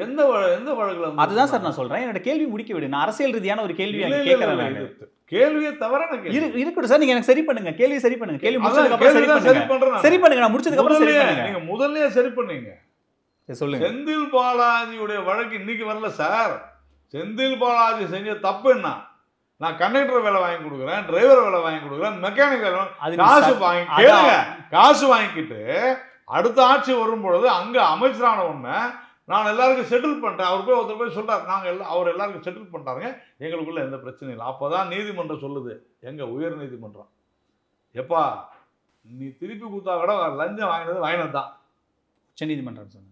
Speaker 4: எந்த வழக்கில்?
Speaker 5: அதுதான் சார் நான் சொல்கிறேன், என்னோட கேள்வி முடிக்க விடு. நான் அரசியல் ரீதியான ஒரு கேள்வி கேட்குறேன்.
Speaker 4: கேள்வியை தவிர
Speaker 5: இருக்கட்டும் சார், நீங்க எனக்கு சரி பண்ணுங்க, கேள்வி சரி பண்ணுங்க. கேள்வி முடிச்சதுக்கு அப்புறம் சரி பண்ணுங்க. நான் முடிச்சதுக்கு அப்புறம் சரி பண்ணுங்க.
Speaker 4: நீங்க முதல்லயே சரி பண்ணீங்க.
Speaker 5: சொல்லுங்க.
Speaker 4: செந்தில் பாலாஜியுடைய வழக்கு இன்னைக்கு வரல சார். செந்தில் பாலாஜி செஞ்ச தப்பு என்ன? நான் கண்டக்டர் வேலை வாங்கி கொடுக்குறேன், டிரைவர் வேலை வாங்கி கொடுக்குறேன், மெக்கானிக் காசு வாங்கிக்கிட்டு அடுத்த ஆட்சி வரும்பொழுது அங்க அமைச்சரான உடனே நான் எல்லாருக்கும் செட்டில் பண்ணிட்டேன். அவர் போய் ஒருத்தர் போய் சொல்றாரு, அவர் எல்லாருக்கும் செட்டில் பண்ணிட்டாருங்க, எங்களுக்குள்ள எந்த பிரச்சனையும் இல்லை. அப்போதான் நீதிமன்றம் சொல்லுது, எங்க உயர் நீதிமன்றம், எப்பா நீ திருப்பி கொடுத்தா கூட லஞ்சம் வாங்கினது தான்,
Speaker 5: உச்சநீதிமன்றம் சொன்னது.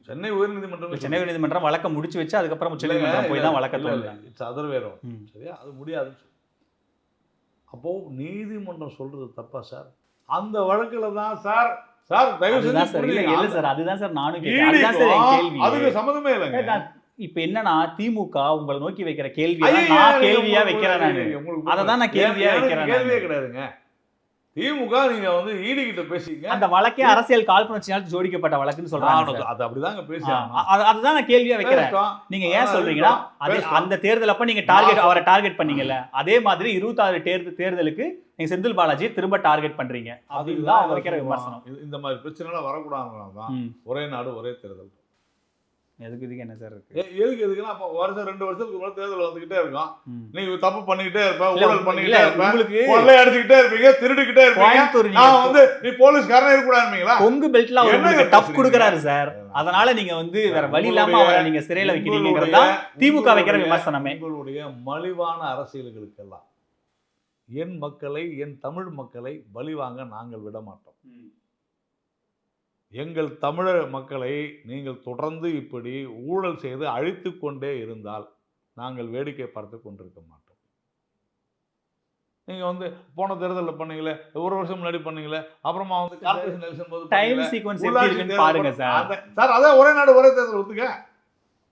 Speaker 4: சென்னை உயர்நீதிமன்றம்
Speaker 5: சென்னை உயர்நீதிமன்றம் வழக்க முடிச்சு வச்சு அதுக்கப்புறம் உச்சநீதிமன்றம் போய் தான் வழக்க தோணுது.
Speaker 4: It's other way round. சரியா, அது முடியாதுன்னு சொல்லு. அப்போ நீதிமன்றம் சொல்றது தப்பா சார்? அந்த வழக்குல தான் சார் தயவு
Speaker 5: அதுதான் சார்
Speaker 4: செஞ்சு
Speaker 5: இல்ல சார் அதுதான் சார் நானும் கேட்கிறேன். அதுதான் சார் என் கேள்வி.
Speaker 4: அதுக்கு சம்மந்தமே இல்லைங்க.
Speaker 5: இப்ப என்னன்னா திமுக உங்களை நோக்கி வைக்கிற கேள்வியை நான் கேள்வியா வைக்கிறேன். நான் அததான் நான் கேள்வியா வைக்கிறேன்.
Speaker 4: கேள்வியே கிடையாதுங்க. திமுக நீங்க வந்து ஈடி கிட்ட பேசிங்க.
Speaker 5: அந்த வழக்கே அரசியல் காழ்ப்புணர்ச்சியால் ஜோடிக்கப்பட்ட வழக்குன்னு சொல்றாங்க.
Speaker 4: அது அப்படிதாங்க பேசுறாங்க.
Speaker 5: அதுதான் நான் கேள்வியா வைக்கிறேன். நீங்க ஏன் சொல்றீங்கன்னா அந்த தேர்தல் அப்ப நீங்க அவரை டார்கெட் பண்ணீங்கல்ல, அதே மாதிரி 26 தேர்தலுக்கு நீங்க செந்தில் பாலாஜி திரும்ப டார்கெட் பண்றீங்க. அதுதான் அவங்க வைக்கிற விமர்சனம்.
Speaker 4: இந்த மாதிரி பிரச்சனை எல்லாம் வரக்கூடாதுதான் ஒரே நாடு ஒரே தேர்தல்.
Speaker 5: இதுக்கு என்ன சார் இருக்கு?
Speaker 4: எதுக்குன்னா அப்ப வருஷம் 2 வருஷத்துக்கு மேல தேர்தல் வந்துகிட்டே இருக்கும். நீங்க தப்பு பண்ணிக்கிட்டே இருப்ப, ஊழல் பண்ணிக்கிட்டே இருப்ப, உங்களுக்கு கொள்ளை அடிச்சுக்கிட்டே இருப்பீங்க, திருடிக்கிட்டே இருப்பீங்க. நான் வந்து நீ போலீஸ்காரனே இருக்க கூடாதுங்களா?
Speaker 5: கொங்கு பெல்ட்ல அவருக்கு டஃப் கொடுக்கறாரு சார். அதனால நீங்க வந்து வேற வழி இல்லாம அவரை நீங்க சிறையில வைக்கிறீங்கங்கறதா திமுக வைக்கிற விமர்சனமே. உங்களுடைய
Speaker 4: மலிவான அரசியல்களுக்கெல்லாம் என் மக்களை, என் தமிழ் மக்களை பலிவாங்க நாங்கள் விட மாட்டோம். எங்கள் தமிழர் மக்களை நீங்கள் தொடர்ந்து இப்படி ஊழல் செய்து அழித்து கொண்டே இருந்தால் நாங்கள் வேடிக்கை பார்த்து கொண்டிருக்க மாட்டோம். நீங்க வந்து போன தேர்தலில் பண்ணீங்களே, ஒரு வருஷம் முன்னாடி பண்ணீங்களே, அப்புறமா வந்து கார்ப்பரேஷன் எலெக்ஷன் போது
Speaker 5: டைம் சீக்வென்ஸ் எப்படி இருக்குன்னு பாருங்க சார்.
Speaker 4: சார் அதே ஒரே நாடு ஒரே தேர்தல் ஒத்துக்க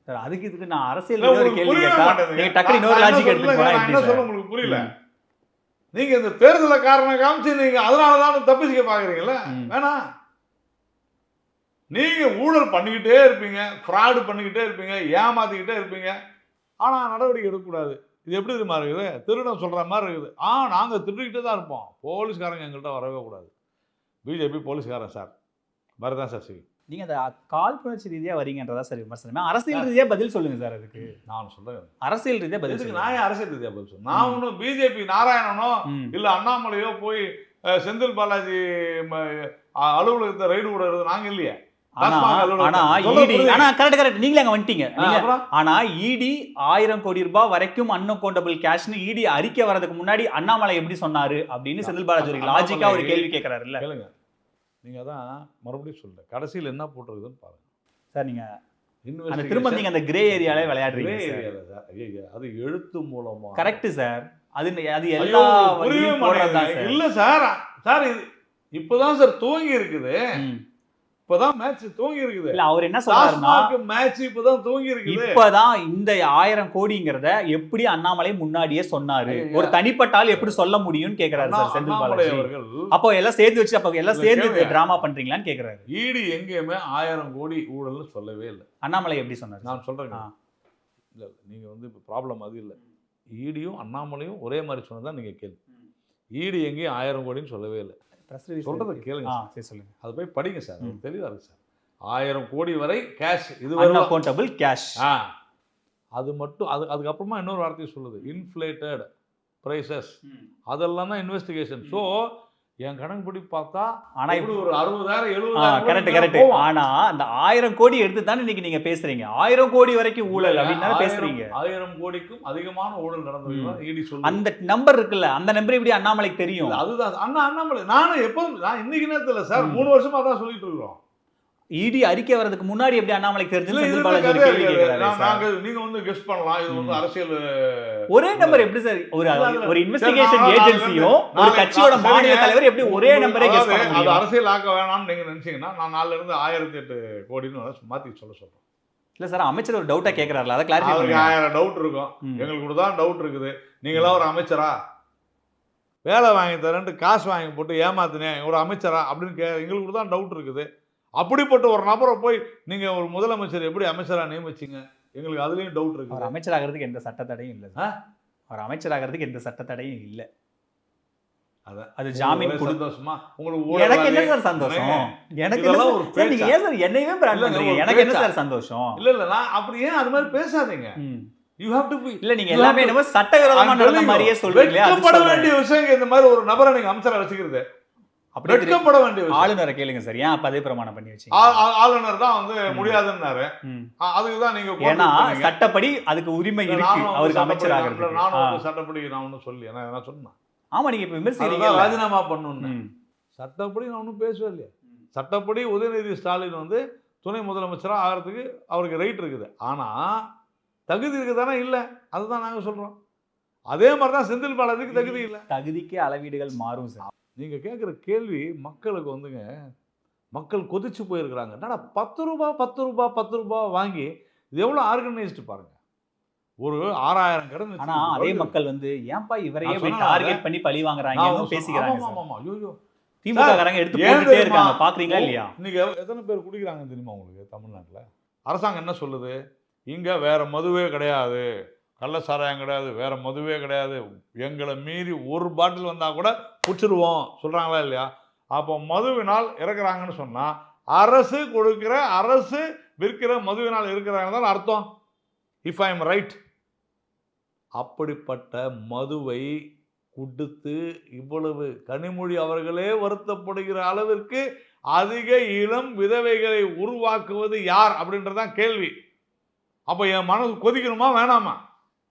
Speaker 5: சார். அதுக்கு இதுக்கு நான் அரசியல் ஒரு கேள்வி கேட்டா நீங்க டக்குனு இன்னொரு லாஜிக் எடுத்து போறா எப்படி சார்?
Speaker 4: உங்களுக்கு புரியல. நீங்க இந்த தேர்தலை காரணம் காமிச்சு நீங்க அதனால தான் தப்பிச்சுக்க பாக்குறீங்கல்ல. வேணாம். நீங்க ஊழல் பண்ணிக்கிட்டே இருப்பீங்க, ஃப்ராடு பண்ணிக்கிட்டே இருப்பீங்க, ஏமாத்திக்கிட்டே இருப்பீங்க. ஆனா நடவடிக்கை எடுக்கக்கூடாது. இது எப்படி தெரியுமா இருக்குது? திருடன் சொல்ற மாதிரி இருக்குது. நாங்க திருடிக்கிட்டே தான் இருப்போம். போலீஸ்காரங்க எங்கள்கிட்ட வரவே கூடாது. பிஜேபி போலீஸ்காரன் சார் வரதான் சார் செய்யும்.
Speaker 5: நீங்க அந்த காழ்ப்புணர்ச்சி ரீதியா வரீங்கன்றதா சார் விமர்சனம். அரசியல் ரீதியா பதில் சொல்லுங்க சார். அதுக்கு நான்
Speaker 4: சொல்றேன்
Speaker 5: அரசியல் ரீதியா பதில் சொல்லுங்க.
Speaker 4: நான் அரசியல் ரீதியா பதில் சொல்றேன். நான் ஒன்றும் பிஜேபி நாராயணனோ இல்ல அண்ணாமலையோ போய் செந்தில் பாலாஜி அலுவலகத்தை ரைடு விடுறது நாங்க இல்லையே.
Speaker 5: நீங்களே அங்க வந்துட்டீங்க. ஆனா இடி 1000 கோடி ரூபாய் வரைக்கும் அன்அக்கவுண்டபிள் கேஷ்னு இடி அறிக்கை வரதுக்கு முன்னாடி அண்ணாமலை எப்படி சொன்னாரு அப்படின்னு செந்தில் பாலாஜி லாஜிக்கா ஒரு கேள்வி கேட்கிறாரு இல்ல?
Speaker 4: கேளுங்க. நீங்க தான் மறுபடியும் சொல்றேன், கடைசியில் என்ன போட்டுருக்குதுன்னு பாருங்க
Speaker 5: சார். நீங்க திரும்ப நீங்க அந்த கிரே ஏரியால விளையாடுறீங்க.
Speaker 4: அது எழுத்து மூலமா
Speaker 5: கரெக்ட் சார். அது எல்லா
Speaker 4: இல்ல சார். சார் இது இப்பதான் சார் துவங்கி இருக்குது. இப்பதான் மேட்ச் துவங்கி இருக்குது.
Speaker 5: இல்ல அவர் என்ன சொல்றாருன்னா
Speaker 4: மேட்ச் இப்பதான் துவங்கி இருக்குது.
Speaker 5: இப்பதான் இந்த 1000 கோடிங்கறத எப்படி அண்ணாமலை முன்னாடியே சொன்னாரு, ஒரு தனிப்பட்ட ஆள் எப்படி சொல்ல முடியும்னு கேக்குறாரு சார் செந்தில் பாலாஜி அவர்கள். அப்போ எல்லாம் சேர்த்து வச்சு அப்ப எல்லாம் சேர்ந்து டிராமா பண்றீங்களான்னு கேக்குறாரு.
Speaker 4: ஈடி எங்கேயுமே 1000 கோடி ஊழல்னு சொல்லவே இல்லை.
Speaker 5: அண்ணாமலை எப்படி சொன்னாரு?
Speaker 4: நான் சொல்றேன். இல்ல நீங்க வந்து இப்ப ப்ராப்ளம் அது இல்லை. ஈடியும் அண்ணாமலையும் ஒரே மாதிரி சொன்னதான் நீங்க கேள்வி. ஈடி எங்கேயும் 1000 கோடின்னு சொல்லவே இல்லை. சொல்றதை கேளுங்க.
Speaker 5: சொல்லுங்க.
Speaker 4: அது போய் படிங்க சார், தெளிவா இருக்கு சார். 1000 கோடி வரை கேஷ், இது
Speaker 5: அன்அக்கவுண்டபிள் கேஷ்.
Speaker 4: அது மட்டும் அதுக்கப்புறமா இன்னொரு வார்த்தையை சொல்லுது, இன்ஃப்ளேட்டட் பிரைசஸ். அதெல்லாம் தான் இன்வெஸ்டிகேஷன். ஸோ என் கணக்குப்படி பார்த்தா
Speaker 5: ஆனா
Speaker 4: இப்படி ஒரு 60,000 70,000
Speaker 5: கரெக்ட். ஆனா அந்த 1000 கோடி எடுத்து தானே இன்னைக்கு நீங்க பேசுறீங்க. 1000 கோடி வரைக்கும் ஊழல் அப்படின்னு பேசுறீங்க.
Speaker 4: 1000 கோடிக்கும் அதிகமான ஊழல் நடந்தது ஈடி சொல்லு.
Speaker 5: அந்த நம்பர் இருக்குல்ல, அந்த நம்பர் எப்படி அண்ணாமலைக்கு தெரியும்?
Speaker 4: அதுதான் அண்ணாமலை. நானும் எப்போதும் நான் இன்னைக்கு நேரத்தில் சார் 3 வருஷமா தான் சொல்லிட்டு இருக்கிறோம்.
Speaker 5: இடி அறிக்கை வரதுக்கு முன்னாடி எப்படி அண்ணாமலைக்கு தெரிஞ்சு?
Speaker 4: நீங்க வந்து கெஸ் பண்ணலாம். இது வந்து அரசியல்
Speaker 5: ஒரே நம்பர் எப்படி சார்? ஒரு இன்வெஸ்டிகேஷன் ஏஜென்சியும் ஒரு கட்சியோட மாநில தலைவர் எப்படி ஒரே நம்பரே கெஸ் பண்ண முடியும்?
Speaker 4: அது அரசியல் ஆக்க வேணாம்னு நீங்க நினைச்சீங்கன்னா நான் 4ல இருந்து 1008 கோடின்னு மாத்தி சொல்றேன்.
Speaker 5: இல்ல சார், அமைச்சர் ஒரு டவுட்டா கேக்குறாருல, அத கிளாரிஃபை பண்ணுங்க.
Speaker 4: 1000 டவுட் இருக்கும். எங்களுக்கு கூட தான் டவுட் இருக்குது. நீங்களா ஒரு அமைச்சரா, வேலை வாங்கி தரேன்ட்டு காசு வாங்கி போட்டு ஏமாத்தினேன் ஒரு அமைச்சரா அப்படின்னு எங்களுக்கு கூட தான் டவுட் இருக்குது. அப்படிப்பட்ட ஒரு நபரை போய் நீங்க ஒரு முதலமைச்சர் எப்படி அமைச்சரா நியமிச்சீங்க? எங்களுக்கு அதுலயும் டவுட் இருக்கு.
Speaker 5: அவர் அமைச்சராகிறதுக்கு எந்த சட்டத்தடையும் இல்லை சார். அவர் அமைச்சராகிறதுக்கு எந்த சட்டத்தடையும் இல்லை. அது ஜாமீன் சந்தோஷமா உங்களுக்கு? எனக்கு என்ன சார் சந்தோஷம்? எனக்கு சார் நீங்க ஏன் சார் என்னையே பிராண்ட் பண்றீங்க? எனக்கு என்ன சார் சந்தோஷம்?
Speaker 4: இல்ல நான் அப்படி ஏன் அது மாதிரி பேசாதீங்க. You have to be.
Speaker 5: இல்ல நீங்க எல்லாமே என்னமோ சட்டவிரோதமா நடந்த மாதிரியே சொல்றீங்களே. அது
Speaker 4: பட வேண்டிய விஷயம். இந்த மாதிரி ஒரு நபரை நீங்க அமைச்சரா வச்சுக்கிறது வெட்கப்பட வேண்டிய விஷயம்.
Speaker 5: ஆளுநரை கேளுங்க சார், ஏன் பதவி பிரமாணம் பண்ணி வச்சீங்க?
Speaker 4: ஆளுநர் தான் வந்து முடியாதுன்னாரு. அதுக்குதான் நீங்க
Speaker 5: ஏன்னா சட்டப்படி அதுக்கு உரிமை இருக்கு அவருக்கு அமைச்சராக.
Speaker 4: நானும் சட்டப்படி நான் ஒன்னும் சொல்லி என்ன சொன்னேன்.
Speaker 5: ஆமா, நீங்க இப்ப விமர்சிக்கிறீங்க
Speaker 4: ராஜினாமா பண்ணணும். சட்டப்படி நான் ஒன்னும் பேசவே இல்லையா. சட்டப்படி உதயநிதி ஸ்டாலின் வந்து துணை முதலமைச்சராக ஆகிறதுக்கு அவருக்கு ரைட் இருக்குது. ஆனால் தகுதி இருக்குதானே இல்லை, அதுதான் நாங்கள் சொல்கிறோம். அதே மாதிரி தான் செந்தில் பாலாஜிக்கு தகுதி இல்லை.
Speaker 5: தகுதிக்கே அளவீடுகள் மாறும் சார்.
Speaker 4: நீங்கள் கேட்குற கேள்வி மக்களுக்கு வந்துங்க, மக்கள் கொதிச்சு போயிருக்கிறாங்க. என்னடா 10 ரூபா 10 ரூபா 10 ரூபா வாங்கி இது எவ்வளோ ஆர்கனைஸ்டு பாருங்க. ஒரு 6000 கடன்.
Speaker 5: ஆனா அதே மக்கள் வந்து ஏன்பா இவரையே
Speaker 4: நான்
Speaker 5: போய்
Speaker 4: சொன்னேன்,
Speaker 5: டார்கெட் பண்ணி பழி வாங்குறாங்கன்னு பேசிக்கிறாங்க சார்.
Speaker 4: ஆமாம், ஐயோ
Speaker 5: திமுக காரங்க எடுத்து
Speaker 4: ஏன்
Speaker 5: போட்டுட்டே
Speaker 4: தெரியுமா?
Speaker 5: இருக்காங்க, பாக்குறீங்களா இல்லையா?
Speaker 4: இன்னைக்கு எத்தனை பேர் குடிக்கிறாங்க தெரியுமா உங்களுக்கு தமிழ்நாட்டில்? அரசாங்கம் என்ன சொல்லுது? இங்கே வேற மதுவே கிடையாது, கள்ள சாராயம் கிடையாது, வேற மதுவே கிடையாது, எங்களை மீறி ஒரு பாட்டில் வந்தால் கூட பிடிச்சிருவோம் சொல்கிறாங்களா இல்லையா? அப்போ மதுவினால் இறக்குறாங்கன்னு சொன்னால் அரசு கொடுக்கிற, அரசு விற்கிற மதுவினால் இருக்கிறாங்க தான் அர்த்தம். If I am right. அப்படிப்பட்ட மதுவை குடித்து இவ்வளவு கனிமொழி அவர்களே வருத்தப்படுகிற அளவிற்கு அதிக இளம் விதவைகளை உருவாக்குவது யார் அப்படின்றதான் கேள்வி. அப்போ என் மனசு கொதிக்கணுமா வேணாமா?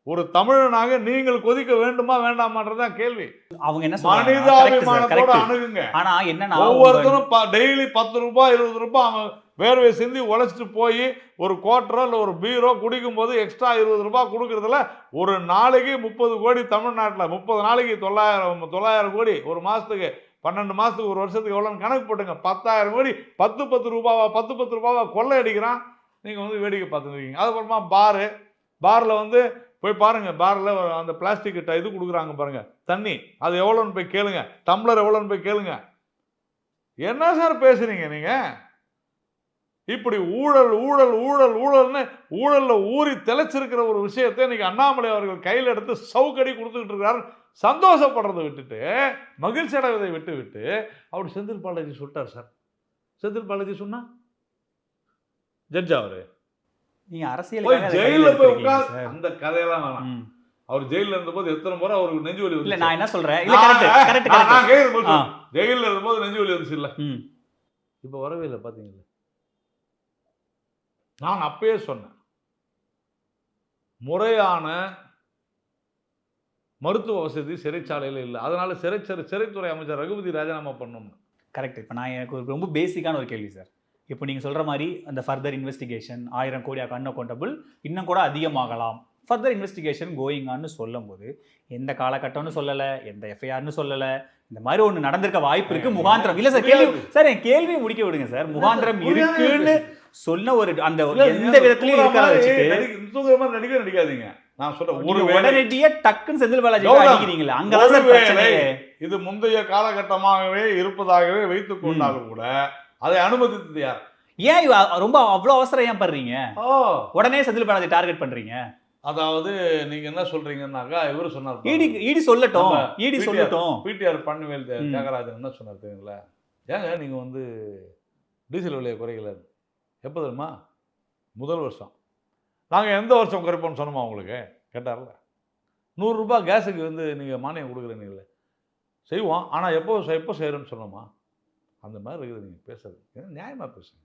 Speaker 4: ஒரு தமிழனாக நீங்கள் கொதிக்க வேண்டுமா வேண்டாமான்றதான் கேள்வி.
Speaker 5: அவங்க என்ன
Speaker 4: மனிதாபிமானத்தோட அணுகுங்க.
Speaker 5: ஆனா என்னன்னா
Speaker 4: ஒவ்வொருத்தரும் டெய்லி 10 ரூபாய் 20 ரூபாய் அவன் வேர்வை சிந்தி உழைச்சிட்டு போய் ஒரு குவார்டரோ இல்லை ஒரு பீரோ குடிக்கும் போது எக்ஸ்ட்ரா 20 ரூபாய் கொடுக்கறதுல ஒரு நாளைக்கு 30 கோடி தமிழ்நாட்டில் 30 நாளைக்கு 900 கோடி, ஒரு மாதத்துக்கு 12 மாதத்துக்கு, ஒரு வருஷத்துக்கு எவ்வளோன்னு கணக்கு போட்டுங்க. 10,000 கோடி 10 ரூபாவா 10 ரூபாவா கொள்ளை அடிக்கிறான். நீங்கள் வந்து வேடிக்கை பார்த்துருக்கீங்க. அதுக்கப்புறமா பாரில் வந்து போய் பாருங்கள், பாரில் அந்த பிளாஸ்டிக் இது கொடுக்குறாங்க பாருங்கள், தண்ணி, அது எவ்வளோன்னு போய் கேளுங்க, டம்ளர் எவ்வளோன்னு போய் கேளுங்க. என்ன சார் பேசுறீங்க நீங்கள்? இப்படி ஊழல் ஊழல் ஊழல் ஊழல்னு ஊழலில் ஊறி தெளிச்சிருக்கிற ஒரு விஷயத்தை இன்னைக்கு அண்ணாமலை அவர்கள் கையில் எடுத்து சவுக்கடி கொடுத்துக்கிட்டு இருக்கிறாரு. சந்தோஷப்படுறதை விட்டுட்டு, மகிழ்ச்சி அடைவதை விட்டு அவர் செந்தில் பாலாஜி சொல்லிட்டார் சார். செந்தில் பாலாஜி சொன்னா ஜட்ஜ் அவரு
Speaker 5: நீங்க அரசியல்
Speaker 4: ஜெயில போய் உட்கார்ந்து அந்த கதையெல்லாம் வேணாம். அவர் ஜெயில இருந்தபோது எத்தனை முறை அவருக்கு நெஞ்சு வலி
Speaker 5: இல்ல,
Speaker 4: வந்து,
Speaker 5: நான் என்ன சொல்றேன், இல்ல கரெக்ட்
Speaker 4: நான் கேக்குறது ஜெயில இருந்தபோது நெஞ்சு வலி வந்துச்சு இல்ல, இப்ப வரவே இல்லை பாத்தீங்களா? நான் அப்பயே சொன்னேன், முறையான மருத்துவ வசதி சிறைச்சாலையில் இல்லை, அதனால சிறைத்துறை அமைச்சர் ரகுபதி ராஜினாமா பண்ணணும்.
Speaker 5: கரெக்ட். இப்போ நான் எனக்கு ஒரு ரொம்ப பேசிக்கான ஒரு கேள்வி சார். இப்போ நீங்கள் சொல்கிற மாதிரி அந்த ஃபர்தர் இன்வெஸ்டிகேஷன் 1000 கோடி அன்அக்கௌண்டபிள் இன்னும் கூட அதிகமாகலாம், ஃபர்தர் இன்வெஸ்டிகேஷன் கோயிங் ஆன்னு சொல்லும் போது எந்த காலகட்டம்னு சொல்லலை, எந்த எஃப்ஐஆர்னு சொல்லலை, இந்த மாதிரி ஒன்று நடந்திருக்க வாய்ப்பு இருக்கு, முகாந்திரம் இல்லை சார். கேள்வி சார், என் கேள்வியை முடிக்க விடுங்க சார். முகாந்திரம் இருக்குன்னு சொன்ன ஒரு அந்த எந்த விதத்திலையும் இருக்கிறத வச்சுட்டு
Speaker 4: நடிக்காதீங்க. நான் சொல்றேன்,
Speaker 5: ஒரு உடனடியே டக்குன்னு செந்தில் பாலாஜி அடிக்கிறீங்களா? அங்கதான் பிரச்சனை.
Speaker 4: இது முந்தைய காலகட்டமாகவே இருப்பதாகவே வைத்துக் கொண்டாலும் கூட அதை அனுமதித்தது யார்?
Speaker 5: ஏன் ரொம்ப அவ்வளவு அவசரம் ஏன் பண்றீங்க? உடனே செந்தில் பாலாஜி டார்கெட் பண்றீங்க.
Speaker 4: அதாவது நீங்க என்ன சொல்றீங்கன்னாக்கா, இவரு சொன்னார்,
Speaker 5: ஈடி சொல்லட்டும், ஈடி சொல்லட்டும்.
Speaker 4: பிடிஆர் பன்னிவேல் தியாகராஜன் என்ன சொன்னார் தெரியுங்களா? ஏங்க நீங்க வந்து டீசல் விலையை குறைக்கல, எப்போ தெரியுமா? முதல் வருஷம். நாங்கள் எந்த வருஷம் குறைப்போம்னு சொன்னோமா உங்களுக்கு? கேட்டார்ல. 100 ரூபாய் கேஸுக்கு வந்து நீங்கள் மானியம் கொடுக்குறீங்களே, செய்வோம், ஆனால் எப்போ செய்கிறோன்னு சொன்னோமா? அந்த மாதிரி இருக்குது நீங்கள் பேசுறது. நியாயமாக பேசுங்க,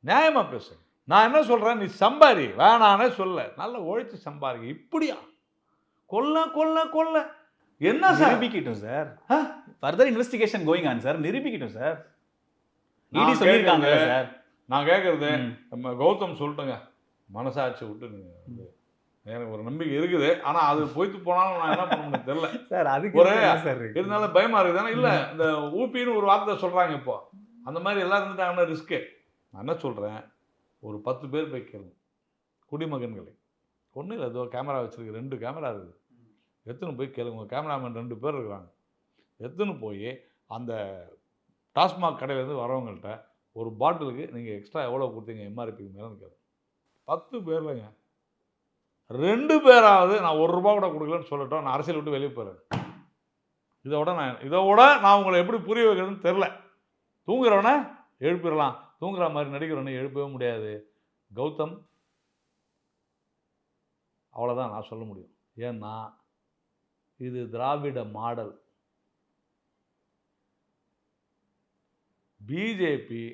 Speaker 4: நியாயமாக பேசுங்க. நான் என்ன சொல்கிறேன், நீ சம்பாரி, வேணானே சொல்ல, நல்லா உழைச்சி சம்பாரி. இப்படியா கொல்ல கொல்ல கொல்ல என்ன சார்?
Speaker 5: நிரூபிக்கட்டும் sir. Further investigation going on sir, நிரூபிக்கட்டும் சார். ஈடி சொல்லியிருக்காங்க சார்.
Speaker 4: நான் கேட்குறது, நம்ம கௌதம் சொல்லிட்டுங்க, மனசாட்சி விட்டு நீங்கள், எனக்கு ஒரு நம்பிக்கை இருக்குது, ஆனால் அது போய்த்து போனாலும் நான் என்ன பண்ண முடியும் தெரியல
Speaker 5: சார். அதுக்கு
Speaker 4: ஒரு இருந்தாலும் பயமாக இருக்குது. ஆனால் இல்லை, இந்த ஊபின்னு ஒரு வார்த்தை சொல்கிறாங்க இப்போ, அந்த மாதிரி எல்லாம் இருந்துட்டாங்கன்னா ரிஸ்க்கு. நான் என்ன சொல்கிறேன், ஒரு 10 பேர் போய் கேளுங்க, குடிமகன்களை. ஒன்றும் இல்லை, ஏதோ கேமரா வச்சுருக்கு, 2 கேமரா இருக்குது, எத்தனை போய் கேளுங்க. உங்கள் கேமராமேன் 2 பேர் இருக்கிறாங்க, எத்தனை போய் அந்த டாஸ்மாக் கடையிலேருந்து வரவங்கள்ட்ட ஒரு பாட்டிலுக்கு நீங்கள் எக்ஸ்ட்ரா எவ்வளோ கொடுத்தீங்க எம்ஆர்பிக்கு மேலே கேட்குறேன். 10 பேர்லங்க 2 பேராவது நான் 1 ரூபா கூட கொடுக்கலன்னு சொல்லட்டும், நான் அரசியல் விட்டு வெளியே போகிறேன். இதோட நான் உங்களை எப்படி புரிய வைக்கிறதுன்னு தெரில. தூங்குறவனை எழுப்பிடலாம், தூங்குற மாதிரி நடிக்கிறவனை எழுப்பவே முடியாது. கௌதம், அவ்வளோதான் நான் சொல்ல முடியும். ஏன்னா இது திராவிட மாடல். பிஜேபி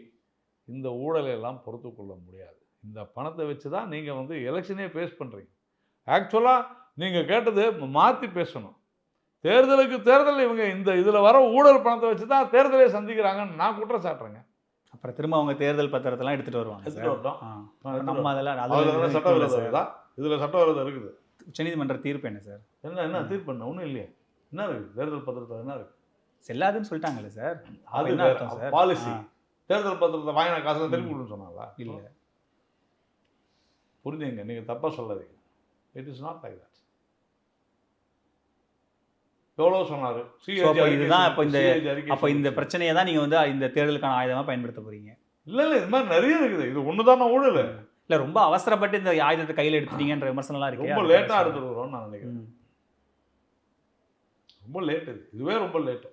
Speaker 4: இந்த ஊழலையெல்லாம் பொறுத்து கொள்ள முடியாது. இந்த பணத்தை வச்சு தான் நீங்கள் வந்து எலெக்ஷனே ஃபேஸ் பண்ணுறீங்க. ஆக்சுவலாக நீங்கள் கேட்டது மாற்றி பேசணும். தேர்தலுக்கு தேர்தல் இவங்க இந்த இதில் வர ஊழல் பணத்தை வச்சு தான் தேர்தலை சந்திக்கிறாங்கன்னு நான் குற்றம் சாட்டுறேங்க.
Speaker 5: அப்புறம் திரும்ப அவங்க தேர்தல் பத்திரத்தெல்லாம் எடுத்துட்டு வருவாங்க
Speaker 4: எடுத்துட்டு
Speaker 5: சார்.
Speaker 4: வரட்டும்.
Speaker 5: ஆ. நம்ம அதெல்லாம்
Speaker 4: அதில் சட்டவிரோதம் இருக்குதா? இதில் சட்டவிரோதம் இருக்குது.
Speaker 5: உச்சநீதிமன்ற தீர்ப்பு என்ன சார்?
Speaker 4: என்ன தீர்ப்பு என்ன? ஒன்றும் இல்லையே. என்ன இருக்குது தேர்தல் பத்திரத்தில்? என்ன இருக்குது?
Speaker 5: செல்லாதுன்னு சொல்லிட்டாங்கல்ல சார்.
Speaker 4: அது
Speaker 5: என்ன அர்த்தம் சார்?
Speaker 4: பாலிசி. தேர்தல் பத்திரத்தை வாங்கின காசை திருப்பி கொடுன்னு சொன்னாங்களா?
Speaker 5: இல்லை.
Speaker 4: புரிஞ்சுங்க, நீங்கள் தப்பாக சொல்லாதீங்க. It is not like that. எவ்வளோ சொன்னார்?
Speaker 5: இதுதான் அப்போ இந்த பிரச்சனையை தான் நீங்கள் வந்து இந்த தேர்தலுக்கான ஆயுதமாக பயன்படுத்த போறீங்க.
Speaker 4: இல்லை இது மாதிரி நிறைய இருக்குது. இது ஒன்று தானே ஊழல்.
Speaker 5: இல்லை, ரொம்ப அவசரப்பட்டு இந்த ஆயுதத்தை கையில் எடுத்துட்டீங்கன்ற விமர்சனம்லாம் இருக்கு.
Speaker 4: ரொம்ப லேட்டாக எடுத்துருக்குறோம்னு நான் நினைக்கிறேன். ரொம்ப லேட். இதுவே ரொம்ப லேட்டு.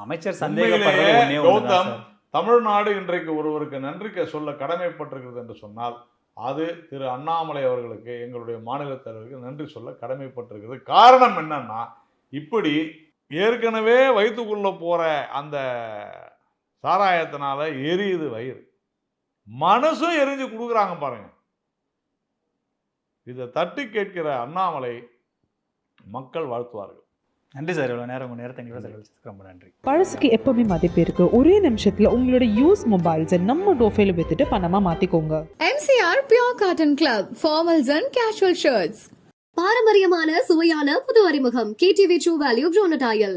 Speaker 5: அமைச்சர் சந்தேகப்படுறது
Speaker 4: கௌதம், தமிழ்நாடு இன்றைக்கு ஒருவருக்கு நன்றி சொல்ல கடமைப்பட்டிருக்கிறது என்று சொன்னால் அது திரு அண்ணாமலை அவர்களுக்கு, எங்களுடைய மாநில தலைவருக்கு நன்றி சொல்ல கடமைப்பட்டிருக்கிறது. காரணம் என்னன்னா, இப்படி ஏற்கனவே வைத்துக்கொள்ள போற அந்த சாராயத்தினால எரியுது வயிறு, மனசும் எரிஞ்சு கொடுக்குறாங்க பாருங்க. இதை தட்டி கேட்கிற அண்ணாமலை மக்கள் வாழ்த்துவார்கள்.
Speaker 5: நன்றி சார். இவ்வளோ நேரம் உங்கள் நேரத்தை எங்களோட செலவழிச்சதுக்கு ரொம்ப நன்றி.
Speaker 1: பழசுக்கு எப்பவுமே மதிப்பு இருக்கு. ஒரே நிமிஷத்துல உங்களோட யூஸ் மொபைல்ஸை நம்ம டோஃபைல வித்துட்டு பணமா மாத்திக்கோங்க.
Speaker 2: MCR Pure Cotton Club, formals and casual shirts.
Speaker 3: பாரம்பரியமான சுவையான புது அறிமுகம் KTV True Value Grown Tile.